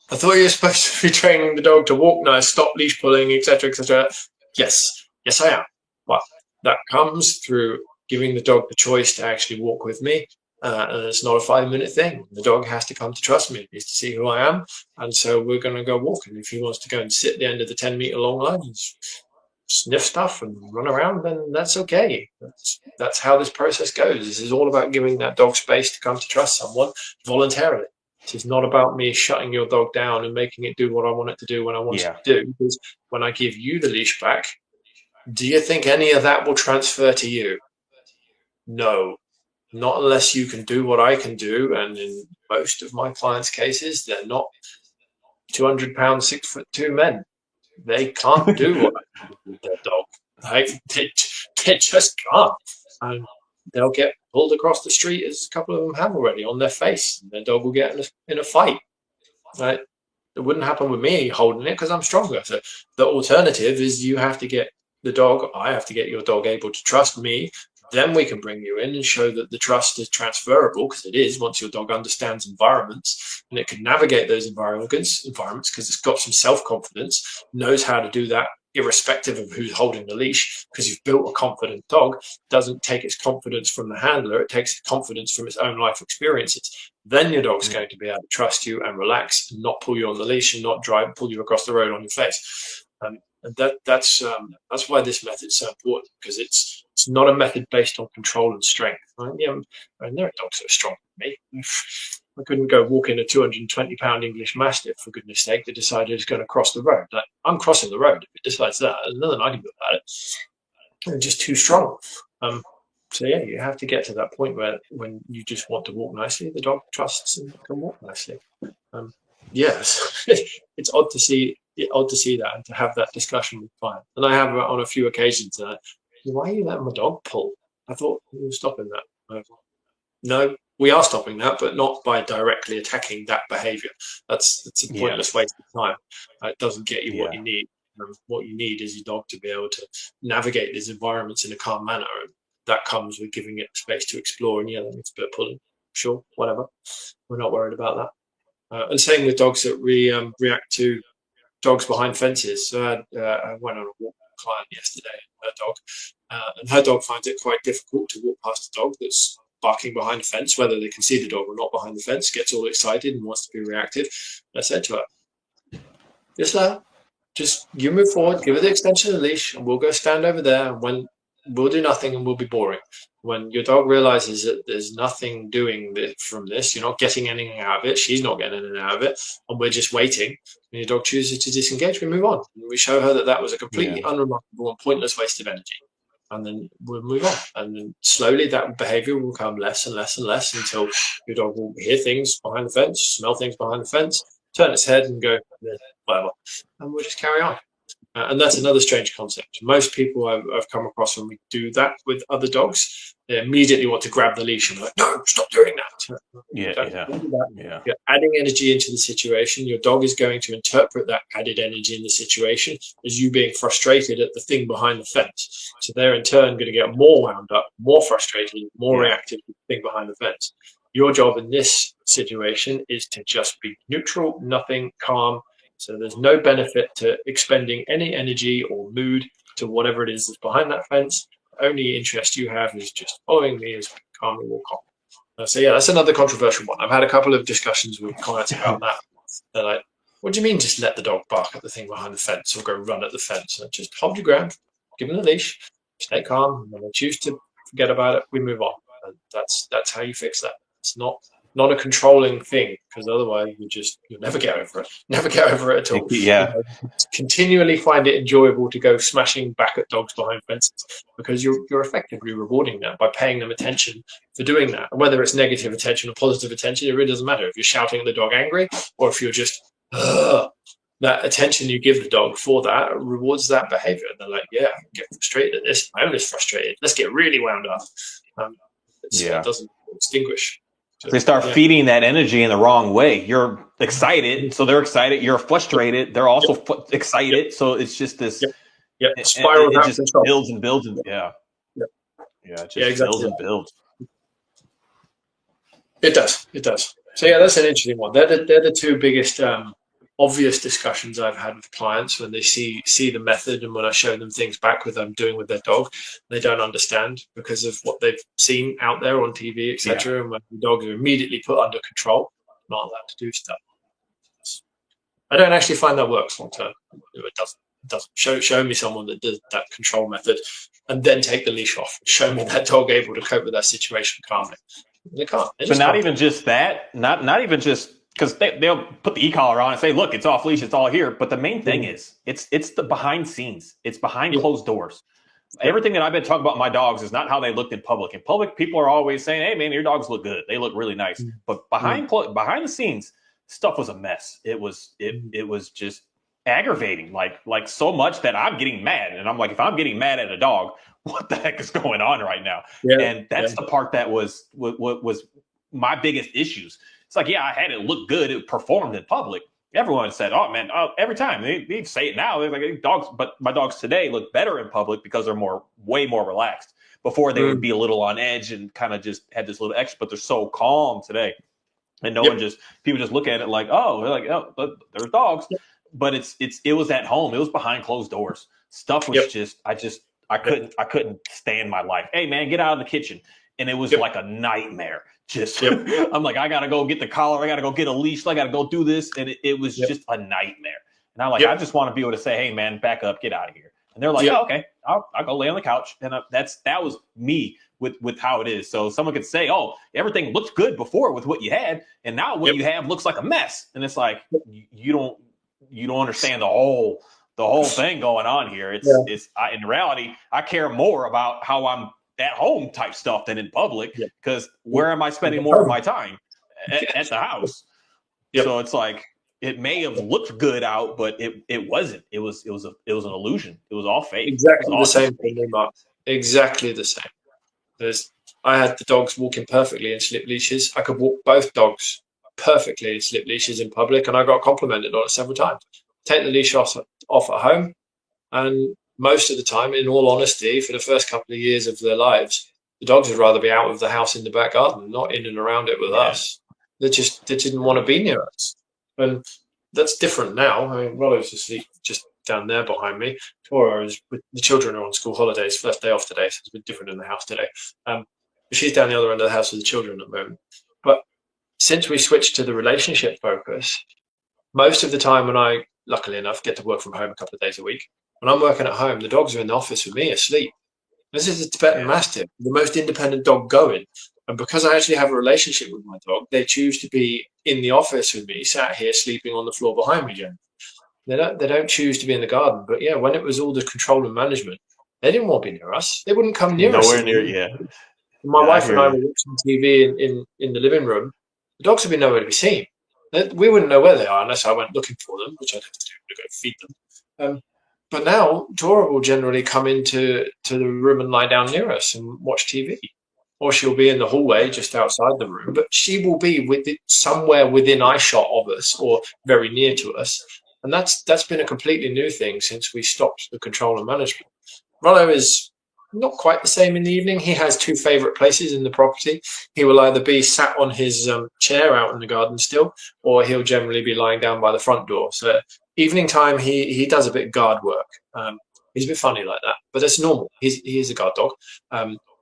I thought you were supposed to be training the dog to walk nice, stop leash pulling, etc., etc. Yes, I am. Well, that comes through giving the dog the choice to actually walk with me, and it's not a 5-minute thing. The dog has to come to trust me. He needs to see who I am, and so we're going to go walk. And if he wants to go and sit at the end of the 10-meter long line and sniff stuff and run around, then that's okay. That's how this process goes. This is all about giving that dog space to come to trust someone voluntarily. It's not about me shutting your dog down and making it do what I want it to do when I want it to do. Because when I give you the leash back, do you think any of that will transfer to you? No, not unless you can do what I can do. And in most of my clients' cases, they're not 200-pound, 6'2" men. They can't do what I can do with their dog. They just can't. And they'll get pulled across the street, as a couple of them have already, on their face. And their dog will get in a fight. Right? It wouldn't happen with me holding it because I'm stronger. So the alternative is you have to get the dog, I have to get your dog able to trust me. Then we can bring you in and show that the trust is transferable, because it is, once your dog understands environments and it can navigate those environments because it's got some self-confidence, knows how to do that irrespective of who's holding the leash, because you've built a confident dog. It doesn't take its confidence from the handler, it takes its confidence from its own life experiences. Then your dog's going to be able to trust you and relax and not pull you on the leash and not pull you across the road on your face. And that's why this method is so important, because it's not a method based on control and strength. Right? And there are dogs that are stronger than me. I couldn't go walking a 220-pound English Mastiff, for goodness sake, that decided it's going to cross the road. Like, I'm crossing the road. If it decides that, there's nothing I can do about it. I'm just too strong. So you have to get to that point where when you just want to walk nicely, the dog trusts and can walk nicely. Yes, it's odd to see that and to have that discussion with clients. And I have on a few occasions. Why are you letting my dog pull? I thought we were stopping that. No, we are stopping that, but not by directly attacking that behaviour. That's a pointless waste of time. It doesn't get you what you need. What you need is your dog to be able to navigate these environments in a calm manner, and that comes with giving it space to explore. And that needs a bit of pulling. sure, whatever. We're not worried about that. And same with dogs that react to dogs behind fences. So I went on a walk with a client yesterday, her dog, and her dog finds it quite difficult to walk past a dog that's barking behind a fence, whether they can see the dog or not behind the fence, gets all excited and wants to be reactive. And I said to her, just you move forward, give her the extension of the leash, and we'll go stand over there, and when we'll do nothing and we'll be boring. When your dog realizes that there's nothing doing from this, you're not getting anything out of it, she's not getting anything out of it, and we're just waiting, and your dog chooses to disengage, we move on. And we show her that that was a completely unremarkable and pointless waste of energy. And then we'll move on. And then slowly that behavior will become less and less and less until your dog will hear things behind the fence, smell things behind the fence, turn its head and go, whatever. And we'll just carry on. And that's another strange concept. Most people I've come across when we do that with other dogs, they immediately want to grab the leash and be like, no, stop doing that. You're adding energy into the situation. Your dog is going to interpret that added energy in the situation as you being frustrated at the thing behind the fence. So they're in turn going to get more wound up, more frustrated, more reactive to the thing behind the fence. Your job in this situation is to just be neutral, nothing, calm. So there's no benefit to expending any energy or mood to whatever it is that's behind that fence. The only interest you have is just following me as we calmly walk on. So yeah, that's another controversial one. I've had a couple of discussions with clients about that. They're like, what do you mean just let the dog bark at the thing behind the fence or go run at the fence? And just hold your ground, give them the leash, stay calm, and when they choose to forget about it, we move on. And that's how you fix that. It's not a controlling thing, because otherwise you'll never get over it. Never get over it at all. Yeah. Continually find it enjoyable to go smashing back at dogs behind fences, because you're effectively rewarding them by paying them attention for doing that. And whether it's negative attention or positive attention, it really doesn't matter. If you're shouting at the dog angry, or if you're just that attention you give the dog for that rewards that behavior. And they're like, yeah, I get frustrated at this. My owner's frustrated. Let's get really wound up. It doesn't extinguish. They start feeding that energy in the wrong way. You're excited, so they're excited. You're frustrated, they're also excited. So it's just this spiral. It just builds and builds. And, it just builds and builds. It does. So yeah, that's an interesting one. They're the two biggest obvious discussions I've had with clients when they see the method, and when I show them things back with them doing with their dog, they don't understand because of what they've seen out there on TV, etc. And when the dogs are immediately put under control, not allowed to do stuff. I don't actually find that works long term. It doesn't. Show me someone that does that control method and then take the leash off. Show me that dog able to cope with that situation calmly. They can't. But not even just that. Not even just. Because they'll put the e-collar on and say, look, it's off leash, it's all here. But the main thing is, it's the behind scenes. It's behind closed doors. Everything that I've been talking about my dogs is not how they looked in public. In public, people are always saying, hey, man, your dogs look good. They look really nice. But behind the scenes, stuff was a mess. It was just aggravating, like so much that I'm getting mad. And I'm like, if I'm getting mad at a dog, what the heck is going on right now? And that's the part that was my biggest issues. It's like, I had it look good. It performed in public. Everyone said, oh, man, every time. They say it now. They're like, dogs, but my dogs today look better in public because they're way more relaxed. Before they would be a little on edge and kind of just had this little extra, but they're so calm today. And people just look at it like, oh, they're like, oh, there's dogs. But it was at home. It was behind closed doors. Stuff was I couldn't stand my life. Hey, man, get out of the kitchen. And it was like a nightmare. I'm like, I gotta go get the collar, I gotta go get a leash, I gotta go do this, and it was just a nightmare. And I'm like, I just want to be able to say, hey man, back up, get out of here. And they're like, oh, okay, I'll go lay on the couch. And that was me with how it is. So someone could say, oh, everything looked good before with what you had, and now what you have looks like a mess. And it's like, you don't understand the whole thing going on here. In reality, I care more about how I'm at home type stuff than in public, because where am I spending more of my time? At the house. So it's like, it may have looked good out, but it wasn't. It was an illusion. It was all fake. Exactly the same thing, Mark. Exactly the same. I had the dogs walking perfectly in slip leashes. I could walk both dogs perfectly in slip leashes in public, and I got complimented on it several times. Take the leash off at home, and most of the time, in all honesty, for the first couple of years of their lives, The dogs would rather be out of the house in the back garden, not in and around it with Yeah. us. They didn't want to be near us. And that's different now. I mean, Rollow's asleep just down there behind me. Tora is with the children are on school holidays, first day off today, so it's a bit different in the house today. She's down the other end of the house with the children at the moment. But since we switched to the relationship focus, most of the time when I, luckily enough, get to work from home a couple of days a week, when I'm working at home, the dogs are in the office with me asleep. This is a Tibetan Mastiff, the most independent dog going. And because I actually have a relationship with my dog, they choose to be in the office with me, sat here sleeping on the floor behind me, Jen. They don't choose to be in the garden. But yeah, when it was all the control and management, they didn't want to be near us. They wouldn't come near us. Nowhere near, yeah. My Yeah, wife and I hear were watching TV in the living room. The dogs would be nowhere to be seen. We wouldn't know where they are unless I went looking for them, which I'd have to do to go feed them. But now Tora will generally come into the room and lie down near us and watch TV. Or she'll be in the hallway just outside the room, but she will be somewhere within eyeshot of us or very near to us. And that's been a completely new thing since we stopped the control and management. Rollo is not quite the same in the evening. He has two favourite places in the property. He will either be sat on his chair out in the garden still, or he'll generally be lying down by the front door. So evening time, he does a bit of guard work. He's a bit funny like that, but that's normal. He is a guard dog.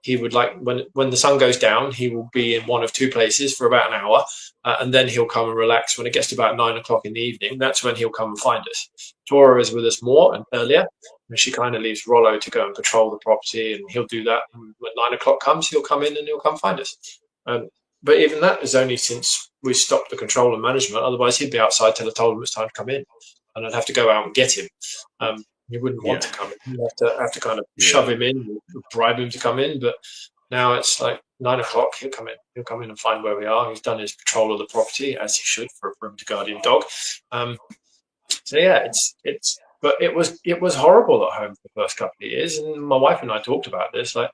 He would like when the sun goes down, he will be in one of two places for about an hour, and then he'll come and relax. When it gets to about 9 o'clock in the evening, that's when he'll come and find us. Tora is with us more and earlier, and she kind of leaves Rollo to go and patrol the property, and he'll do that. And when 9 o'clock comes, he'll come in and he'll come find us. But even that is only since we stopped the control and management. Otherwise, he'd be outside till I told him it's time to come in, and I'd have to go out and get him. He wouldn't want to come in. You have to kind of shove him in, bribe him to come in. But now it's like 9 o'clock. He'll come in. He'll come in and find where we are. He's done his patrol of the property as he should for a perimeter guardian dog. So yeah, but it was horrible at home for the first couple of years. And my wife and I talked about this. Like,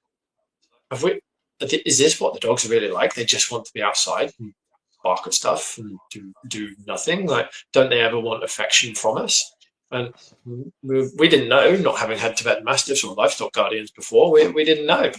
is this what the dogs are really like? They just want to be outside and bark at stuff and do nothing. Like, don't they ever want affection from us? And we didn't know, not having had Tibetan Mastiffs or livestock guardians before, we didn't know.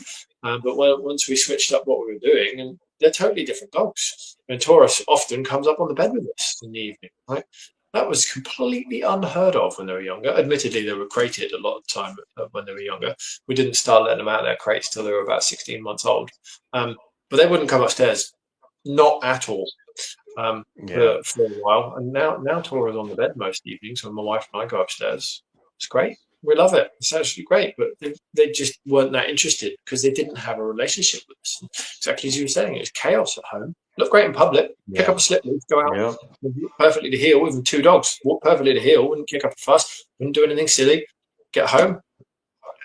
But once we switched up what we were doing, and they're totally different dogs. And Taurus often comes up on the bed with us in the evening. Right? That was completely unheard of when they were younger. Admittedly, they were crated a lot of the time when they were younger. We didn't start letting them out of their crates till they were about 16 months old. But they wouldn't come upstairs, not at all. For a while, and now Tora's on the bed most evenings when my wife and I go upstairs. It's great. We love it. It's actually great, but they just weren't that interested because they didn't have a relationship with us. Exactly as you were saying, it was chaos at home. Look great in public, pick up a slip leaf, go out, perfectly to heel. Even two dogs walk perfectly to heel, wouldn't kick up a fuss, wouldn't do anything silly. Get home.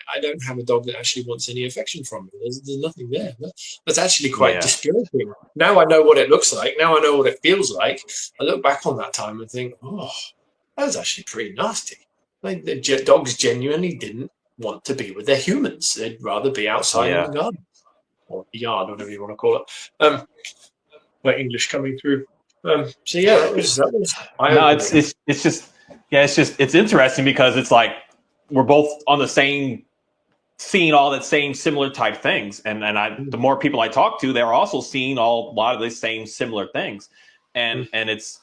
I don't have a dog that actually wants any affection from me. There's nothing there. That's actually quite disturbing. Now I know what it looks like. Now I know what it feels like. I look back on that time and think, oh, that was actually pretty nasty. Like, the dogs genuinely didn't want to be with their humans. They'd rather be outside in the garden or the yard, whatever you want to call it. My English coming through. So yeah, that was. No, it's interesting because it's like we're both on the same. Seeing all that same similar type things, and the more people I talk to, they're also seeing a lot of the same similar things, and it's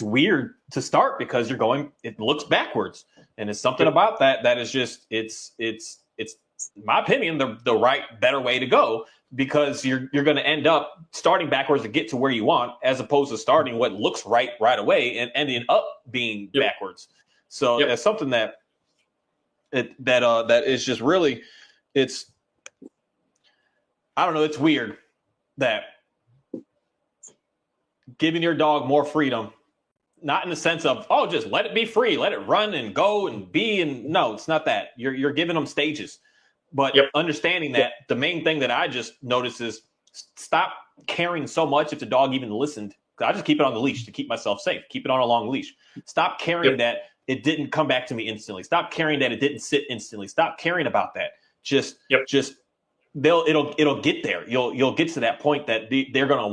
weird to start because it looks backwards, and it's something about that is just it's in my opinion the right better way to go, because you're going to end up starting backwards to get to where you want, as opposed to starting what looks right away and ending up being backwards. So that's something that is just really, it's, I don't know, it's weird that giving your dog more freedom, not in the sense of, oh, just let it be free, let it run and go and be, and no, it's not that. You're giving them stages, but understanding that the main thing that I just noticed is stop caring so much if the dog even listened. I just keep it on the leash to keep myself safe, keep it on a long leash. Stop caring that it didn't come back to me instantly. Stop caring that it didn't sit instantly. Stop caring about that. Just it'll get there. You'll get to that point that they're going to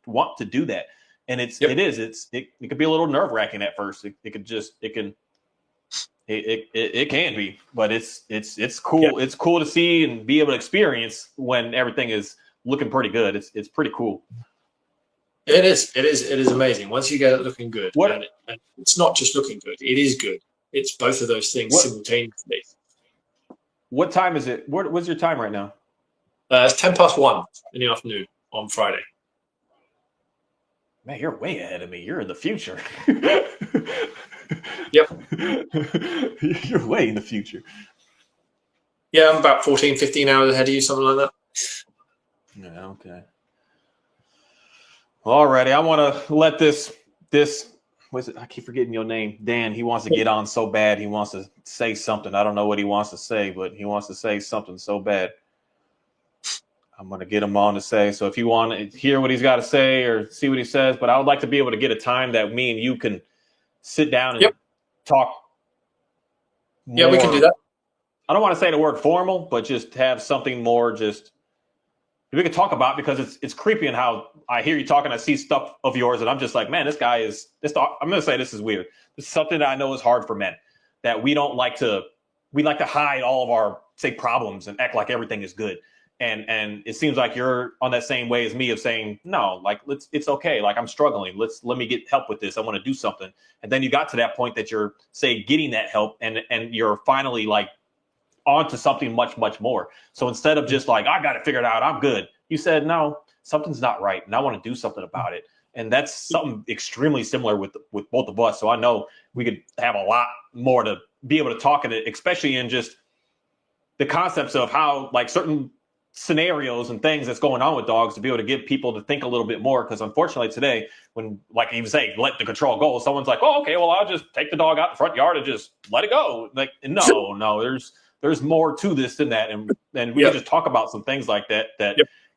want to do that. And it could be a little nerve wracking at first. It can It can be, but it's cool. Yeah. It's cool to see and be able to experience when everything is looking pretty good. It's pretty cool. It is amazing once you get it looking good. And it's not just looking good; it is good. It's both of those things simultaneously. What time is it? What's your time right now? It's 1:10 in the afternoon on Friday. Man, you're way ahead of me. You're in the future. Yep. You're way in the future. Yeah, I'm about 14, 15 hours ahead of you, something like that. Yeah, okay. Alrighty, I want to let this what's it? I keep forgetting your name. Dan, he wants to get on so bad. He wants to say something. I don't know what he wants to say, but he wants to say something so bad. I'm going to get him on to say. So if you want to hear what he's got to say or see what he says, but I would like to be able to get a time that me and you can sit down and talk. Yeah, we can do that. I don't want to say the word formal, but just have something more just we can talk about, because it's creepy in how I hear you talking. I see stuff of yours and I'm just like, man, this guy is this. I'm going to say this is weird. This is something that I know is hard for men, that we like to hide all of our, say, problems and act like everything is good. And it seems like you're on that same way as me of saying, no, like, it's okay. Like, I'm struggling. Let me get help with this. I want to do something. And then you got to that point that you're, say, getting that help and you're finally like onto something much, much more. So instead of just like, I got it figured out, I'm good. You said, no, something's not right. And I want to do something about it. And that's something extremely similar with both of us. So I know we could have a lot more to be able to talk in it, especially in just the concepts of how, like, certain scenarios and things that's going on with dogs, to be able to get people to think a little bit more. Because unfortunately today, when, like you say, let the control go, someone's like, oh, okay, well, I'll just take the dog out in the front yard and just let it go. Like, no, there's more to this than that. And we can just talk about some things like that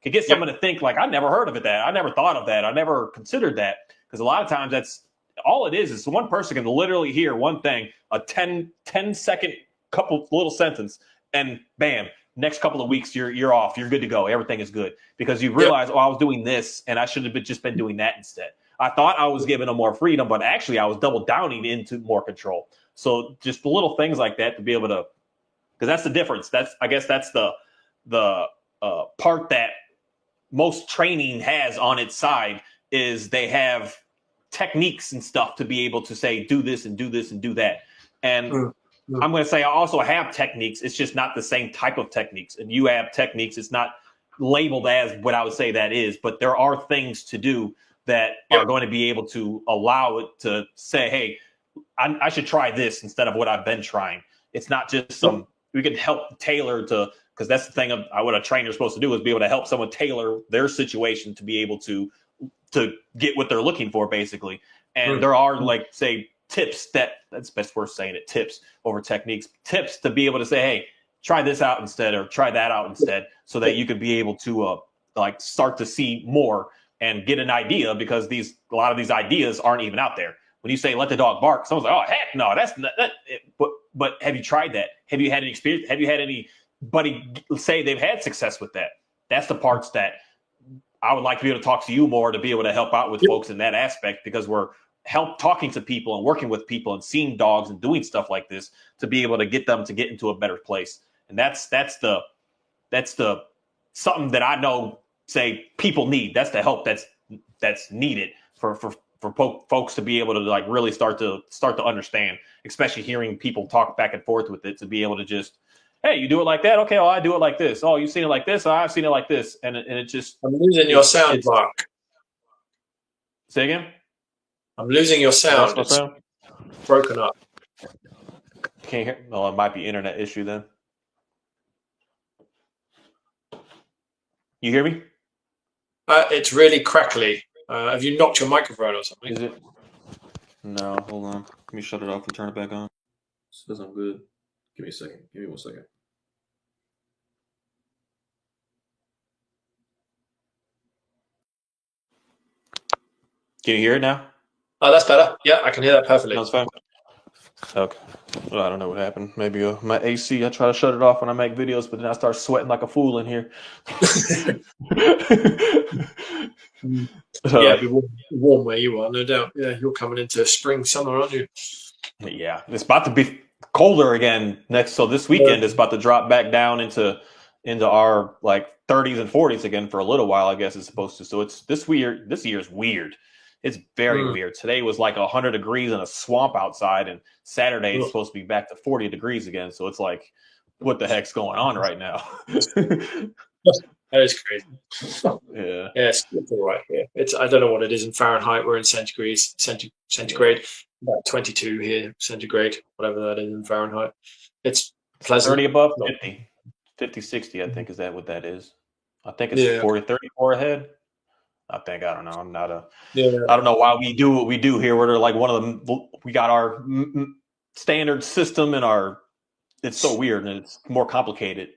could get someone to think, like, I never heard of it, that I never thought of that, I never considered that. Because a lot of times that's all it is one person can literally hear one thing, a 10-second couple little sentence, and bam, next couple of weeks you're off, you're good to go, everything is good, because you realize, I was doing this and I should have just been doing that instead. I thought I was giving them more freedom, but actually I was double downing into more control. So just the little things like that to be able to, because that's the difference. I guess that's the part that most training has on its side, is they have techniques and stuff to be able to say, do this and do this and do that. And I'm going to say I also have techniques. It's just not the same type of techniques. And you have techniques. It's not labeled as what I would say that is, but there are things to do that are going to be able to allow it to say, hey, I should try this instead of what I've been trying. It's not just we can help tailor to, because that's the thing of what a trainer is supposed to do, is be able to help someone tailor their situation to be able to get what they're looking for, basically. And there are, like, say, tips that's best worth saying it, tips over techniques, tips to be able to say, hey, try this out instead, or try that out instead, so that you could be able to like start to see more and get an idea, because a lot of these ideas aren't even out there. When you say let the dog bark, someone's like, oh, heck no, that's not that. But have you tried that? Have you had any experience? Have you had anybody say they've had success with that? That's the parts that I would like to be able to talk to you more, to be able to help out with folks in that aspect, because we're talking to people and working with people and seeing dogs and doing stuff like this to be able to get them to get into a better place. And that's the something that I know, say, people need. That's the help that's needed for folks to be able to, like, really start to understand, especially hearing people talk back and forth with it, to be able to just, hey, you do it like that? Okay, well, I do it like this. Oh, you've seen it like this? Oh, I've seen it like this. And it just... I'm losing your sound, Mark. Say again? I'm losing your sound. It's broken up. Can't hear? No, it might be internet issue then. You hear me? It's really crackly. Have you knocked your microphone or something? Is it? No, hold on. Let me shut it off and turn it back on. It says I'm good. Give me a second. Give me 1 second. Can you hear it now? Oh, that's better. Yeah, I can hear that perfectly. That's fine. Okay. Well, I don't know what happened. Maybe my AC, I try to shut it off when I make videos, but then I start sweating like a fool in here. Yeah, it'll be warm where you are, no doubt. Yeah, you're coming into spring, summer, aren't you? Yeah, it's about to be. colder again next. So this weekend it's about to drop back down into our like 30s and 40s again for a little while. I guess it's supposed to. So it's this year is weird. It's very weird. Today was like 100 degrees in a swamp outside, and Saturday it's supposed to be back to 40 degrees again. So it's like, what the heck's going on right now? That is crazy. Yeah. It's all right here. I don't know what it is in Fahrenheit. We're in centigrade. About 22 here, centigrade, whatever that is in Fahrenheit. It's pleasant. 30 above 50, 60, I think is that what that is. I think it's 40, 34 ahead. I don't know. I'm not I don't know why we do what we do here. We're like one of them. We got our standard system and it's so weird and it's more complicated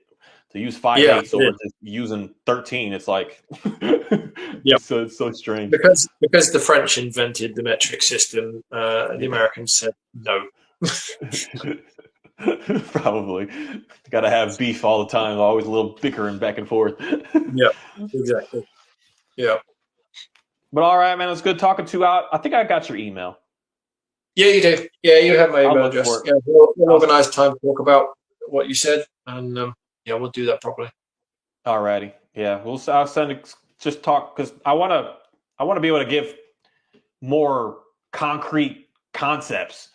to use 5/8. So we're just using 13. It's like, so it's so strange. Because the French invented the metric system, the Americans said no. Probably. Got to have beef all the time. Always a little bickering back and forth. Yeah, exactly. Yeah. But all right, man, it's good talking to you. I think I got your email. Yeah, you do. Yeah, you have my email address. Yeah, we'll organize time to talk about what you said, and we'll do that properly. All righty. Yeah, I'll send it. Just talk because I want to be able to give more concrete concepts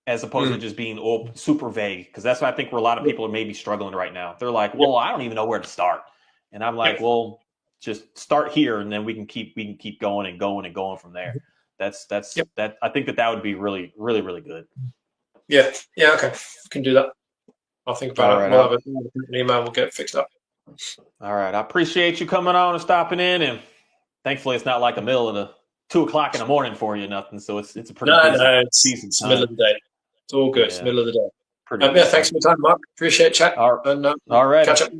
as opposed to just being super vague. Because that's what I think where a lot of people are maybe struggling right now. They're like, well, I don't even know where to start, and I'm like, well, just start here, and then we can keep going and going and going from there. That's that. I think that would be really, really, really good. Yeah. Okay, we can do that. I'll think about it. We'll have an email. We'll get it fixed up. All right. I appreciate you coming on and stopping in, and thankfully it's not like the middle of the 2:00 in the morning for you, nothing. So it's a pretty decent it's time. middle of the day. It's all good. It's middle of the day. Pretty Thanks for your time, Mark. Appreciate chat. All right. And all right. Catch up.